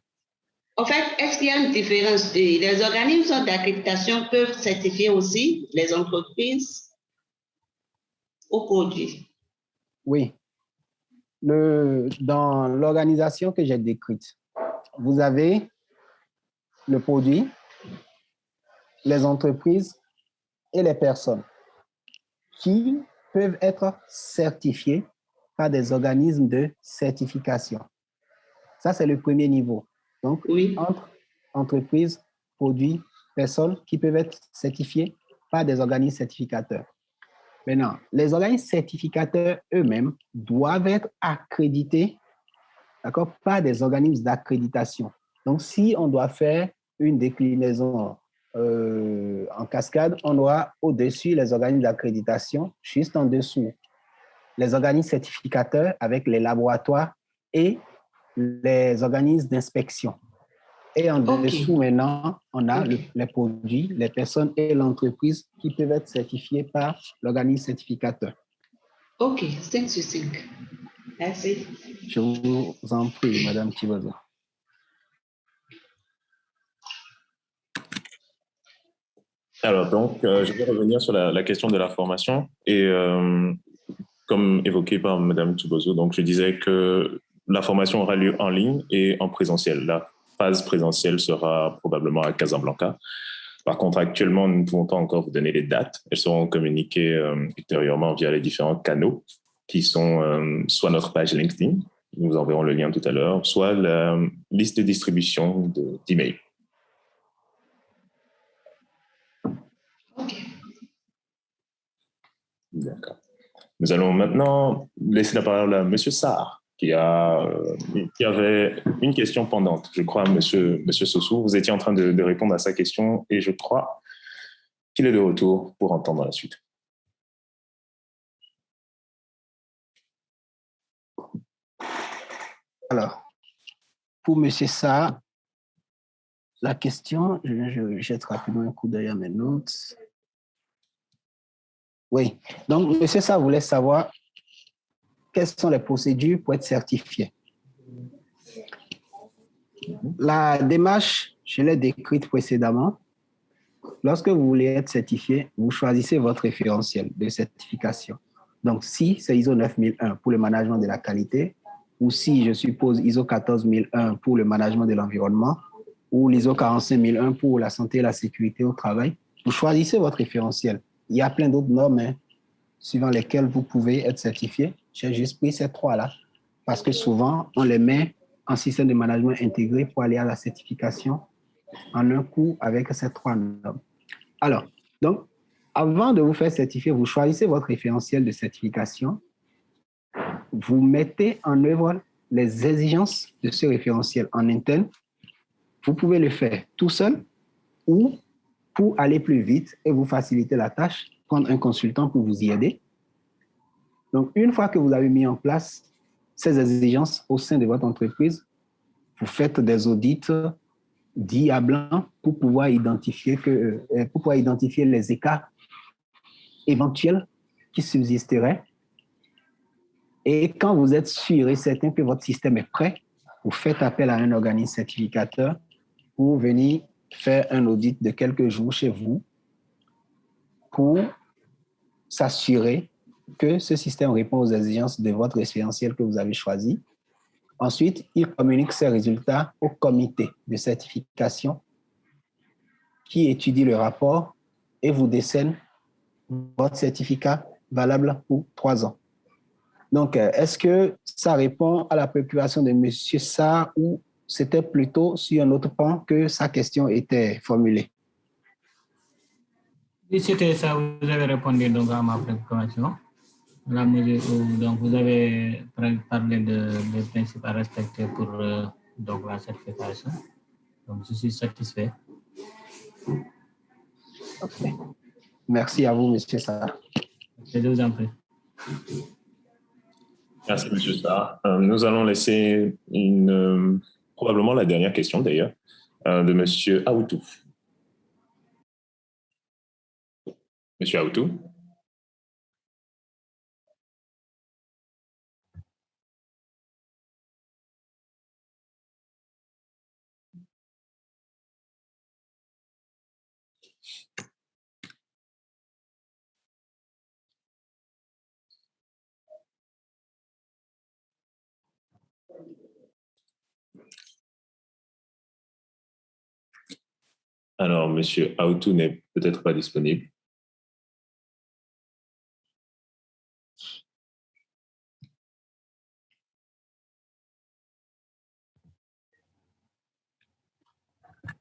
J: En fait, est-ce qu'il y a une différence? Les organismes d'accréditation peuvent certifier aussi les entreprises aux produits?
C: Oui. Dans l'organisation que j'ai décrite, vous avez le produit, les entreprises et les personnes qui peuvent être certifiées par des organismes de certification. Ça, c'est le premier niveau. Donc, entre entreprises, produits, personnes qui peuvent être certifiées par des organismes certificateurs. Maintenant, les organismes certificateurs eux-mêmes doivent être accrédités, d'accord, par des organismes d'accréditation. Donc, si on doit faire une déclinaison en cascade, on aura au-dessus les organismes d'accréditation, juste en dessous les organismes certificateurs avec les laboratoires et les organismes d'inspection. Et en dessous, maintenant, on a les produits, les personnes et l'entreprise qui peuvent être certifiés par l'organisme certificateur.
J: OK, 5 sur 5. Merci.
C: Je vous en prie, Madame Chibozo.
B: Alors, donc, je vais revenir sur la question de la formation. Et comme évoqué par Madame Chibozo, donc je disais que la formation aura lieu en ligne et en présentiel. La phase présentielle sera probablement à Casablanca. Par contre, actuellement, nous ne pouvons pas encore vous donner les dates. Elles seront communiquées ultérieurement via les différents canaux qui sont soit notre page LinkedIn, nous vous enverrons le lien tout à l'heure, soit la liste de distribution d'emails. D'accord. Nous allons maintenant laisser la parole à M. Sarr, qui avait une question pendante. Je crois, M. Sossou, vous étiez en train de répondre à sa question et je crois qu'il est de retour pour entendre la suite.
C: Alors, pour M. Sarr, la question, je jette rapidement un coup d'œil à mes notes. Oui. Donc, monsieur, ça voulait savoir quelles sont les procédures pour être certifié. La démarche, je l'ai décrite précédemment. Lorsque vous voulez être certifié, vous choisissez votre référentiel de certification. Donc, si c'est ISO 9001 pour le management de la qualité, ou si je suppose ISO 14001 pour le management de l'environnement, ou l'ISO 45001 pour la santé et la sécurité au travail, vous choisissez votre référentiel. Il y a plein d'autres normes suivant lesquelles vous pouvez être certifié. J'ai juste pris ces trois-là parce que souvent, on les met en système de management intégré pour aller à la certification en un coup avec ces trois normes. Alors, donc, avant de vous faire certifier, vous choisissez votre référentiel de certification. Vous mettez en œuvre les exigences de ce référentiel en interne. Vous pouvez le faire tout seul ou pour aller plus vite et vous faciliter la tâche, prendre un consultant pour vous y aider. Donc, une fois que vous avez mis en place ces exigences au sein de votre entreprise, vous faites des audits dits à blanc pour pouvoir identifier les écarts éventuels qui subsisteraient. Et quand vous êtes sûr et certain que votre système est prêt, vous faites appel à un organisme certificateur pour venir faire un audit de quelques jours chez vous pour s'assurer que ce système répond aux exigences de votre référentiel que vous avez choisi. Ensuite, il communique ces résultats au comité de certification qui étudie le rapport et vous décerne votre certificat valable pour 3 ans. Donc, est-ce que ça répond à la préoccupation de M. Sarr ou c'était plutôt sur un autre pan que sa question était formulée?
G: Oui, c'était ça. Vous avez répondu donc à ma préoccupation. La mesure où donc, vous avez parlé des principes à respecter pour donc, la certification. Donc, je suis satisfait.
C: Okay. Merci à vous, M. Sarr.
G: Je vous en prie.
B: Merci, M. Sarr. Nous allons laisser probablement la dernière question, d'ailleurs, de M. Aoutou. M. Aoutou. Alors, M. Aoutou n'est peut-être pas disponible.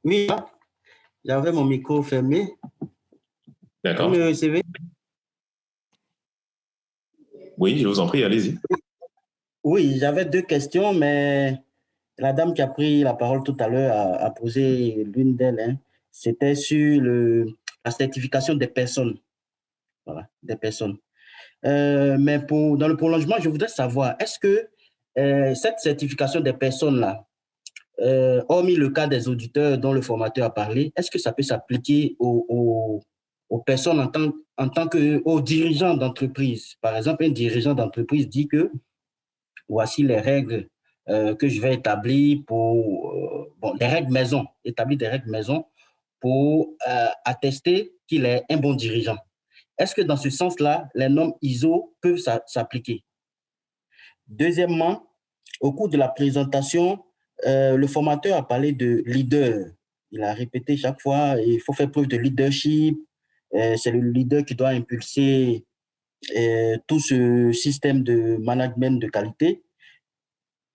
D: Oui, j'avais mon micro fermé.
B: D'accord.
D: Vous me recevez?
B: Oui, je vous en prie, allez-y.
D: Oui, j'avais 2 questions, mais la dame qui a pris la parole tout à l'heure a posé l'une d'elles. Hein. C'était sur la certification des personnes. Voilà, des personnes. Mais dans le prolongement, je voudrais savoir, est-ce que cette certification des personnes-là, hormis le cas des auditeurs dont le formateur a parlé, est-ce que ça peut s'appliquer aux personnes en tant qu'aux dirigeants d'entreprise? Par exemple, un dirigeant d'entreprise dit que voici les règles que je vais établir pour, des règles maison, établir des règles maison pour attester qu'il est un bon dirigeant. Est-ce que dans ce sens-là, les normes ISO peuvent s'appliquer? Deuxièmement, au cours de la présentation, le formateur a parlé de leader. Il a répété chaque fois, il faut faire preuve de leadership. C'est le leader qui doit impulser tout ce système de management de qualité.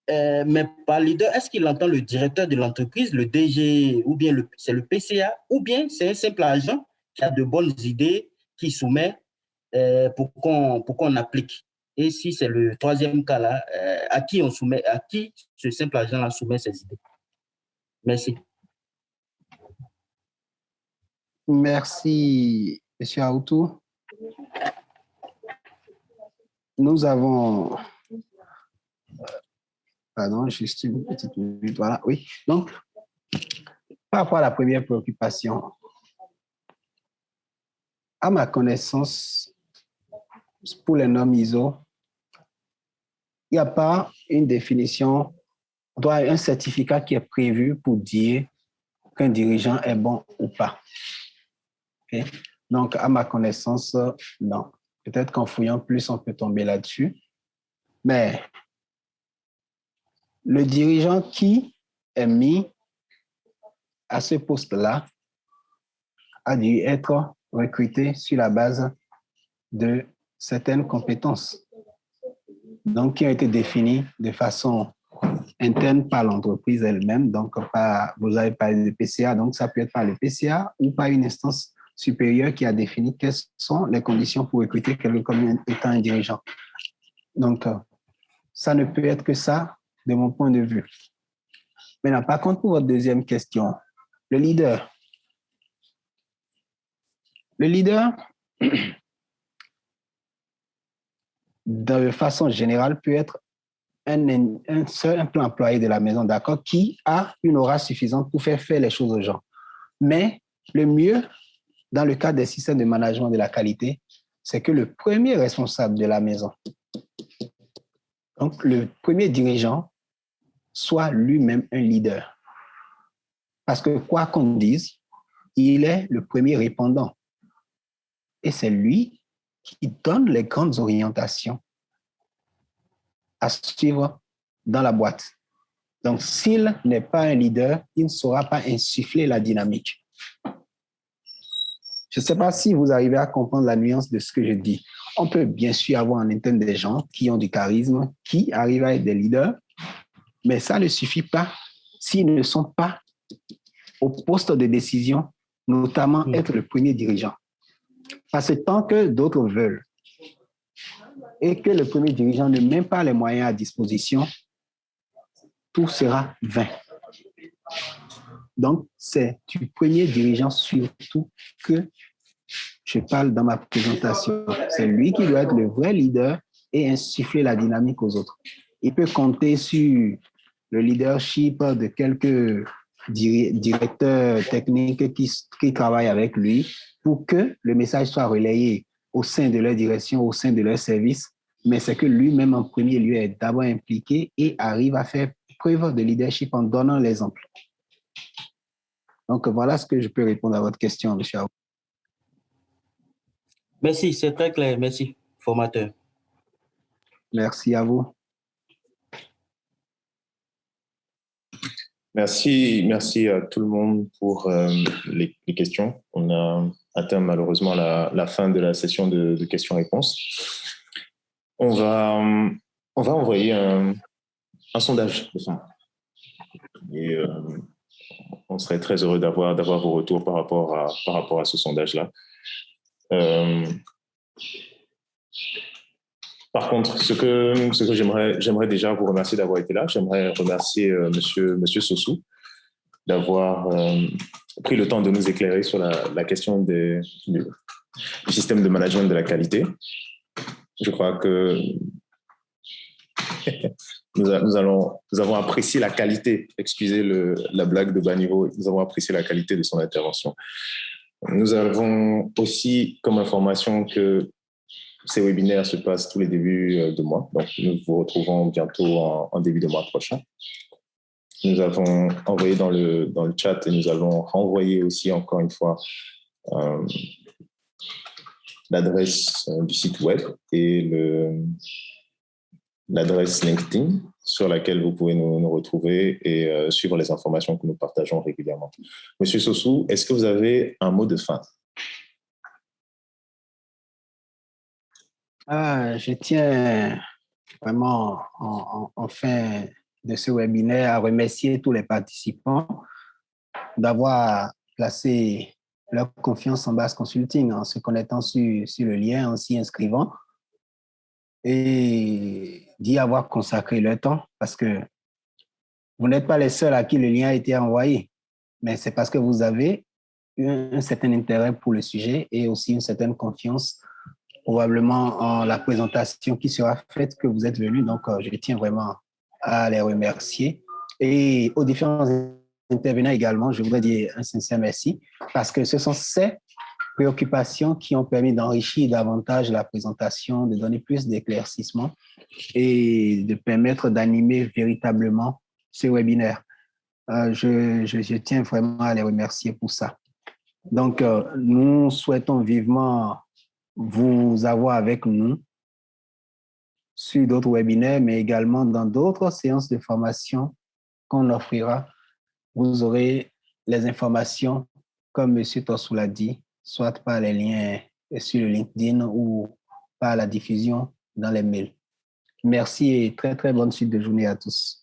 D: Mais par leader, est-ce qu'il entend le directeur de l'entreprise, le DG, ou bien c'est le PCA, ou bien c'est un simple agent qui a de bonnes idées, qui soumet pour qu'on applique? Et si c'est le troisième cas là, à qui ce simple agent-là soumet ses idées? Merci.
C: Merci, M. Aoutou. Nous avons... Pardon, juste une petite minute. Voilà, oui. Donc, par rapport à la première préoccupation, à ma connaissance, pour les normes ISO, il n'y a pas une définition, on doit un certificat qui est prévu pour dire qu'un dirigeant est bon ou pas. Okay? Donc, à ma connaissance, non. Peut-être qu'en fouillant plus, on peut tomber là-dessus. Mais le dirigeant qui est mis à ce poste-là a dû être recruté sur la base de certaines compétences, donc qui ont été définies de façon interne par l'entreprise elle-même. Donc, vous avez parlé de PCA, donc ça peut être par le PCA ou par une instance supérieure qui a défini quelles sont les conditions pour recruter quelqu'un comme étant un dirigeant. Donc, ça ne peut être que ça de mon point de vue. Maintenant, par contre, pour votre deuxième question, le leader. Le leader, de façon générale, peut être un seul employé de la maison, d'accord, qui a une aura suffisante pour faire les choses aux gens. Mais le mieux, dans le cadre des systèmes de management de la qualité, c'est que le premier responsable de la maison, donc le premier dirigeant, soit lui-même un leader. Parce que quoi qu'on dise, il est le premier répondant. Et c'est lui qui donne les grandes orientations à suivre dans la boîte. Donc, s'il n'est pas un leader, il ne saura pas insuffler la dynamique. Je ne sais pas si vous arrivez à comprendre la nuance de ce que je dis. On peut bien sûr avoir en interne des gens qui ont du charisme, qui arrivent à être des leaders, mais ça ne suffit pas s'ils ne sont pas au poste de décision, notamment être le premier dirigeant. Parce que tant que d'autres veulent et que le premier dirigeant ne met pas les moyens à disposition, tout sera vain. Donc, c'est du premier dirigeant surtout que je parle dans ma présentation. C'est lui qui doit être le vrai leader et insuffler la dynamique aux autres. Il peut compter sur le leadership de quelques directeurs techniques qui travaillent avec lui pour que le message soit relayé au sein de leur direction, au sein de leur service, mais c'est que lui-même en premier lieu est d'abord impliqué et arrive à faire preuve de leadership en donnant l'exemple. Donc voilà ce que je peux répondre à votre question, M. Aou.
D: Merci, c'est très clair. Merci, formateur.
C: Merci à vous.
B: Merci à tout le monde pour les questions. On a atteint malheureusement la fin de la session de questions-réponses. On va envoyer un sondage de fin. Et on serait très heureux d'avoir vos retours par rapport à ce sondage-là. Par contre, ce que j'aimerais déjà vous remercier d'avoir été là. J'aimerais remercier Monsieur Sossou d'avoir pris le temps de nous éclairer sur la question du système de management de la qualité. Je crois que nous avons apprécié la qualité, excusez la blague de bas niveau, nous avons apprécié la qualité de son intervention. Nous avons aussi comme information que ces webinaires se passent tous les débuts de mois. Donc, nous vous retrouvons bientôt en début de mois prochain. Nous avons envoyé dans le chat et nous allons renvoyer aussi encore une fois l'adresse du site web et l'adresse LinkedIn sur laquelle vous pouvez nous retrouver et suivre les informations que nous partageons régulièrement. Monsieur Sossou, est-ce que vous avez un mot de fin?
C: Je tiens vraiment en fin de ce webinaire à remercier tous les participants d'avoir placé leur confiance en Base Consulting en se connectant sur le lien, en s'y inscrivant et d'y avoir consacré leur temps parce que vous n'êtes pas les seuls à qui le lien a été envoyé, mais c'est parce que vous avez un certain intérêt pour le sujet et aussi une certaine confiance probablement en la présentation qui sera faite que vous êtes venus. Donc, je tiens vraiment à les remercier. Et aux différents intervenants également, je voudrais dire un sincère merci parce que ce sont ces préoccupations qui ont permis d'enrichir davantage la présentation, de donner plus d'éclaircissements et de permettre d'animer véritablement ce webinaire. Je tiens vraiment à les remercier pour ça. Donc, nous souhaitons vivement vous avoir avec nous sur d'autres webinaires, mais également dans d'autres séances de formation qu'on offrira. Vous aurez les informations, comme M. Tossou l'a dit, soit par les liens sur le LinkedIn ou par la diffusion dans les mails. Merci et très, très bonne suite de journée à tous.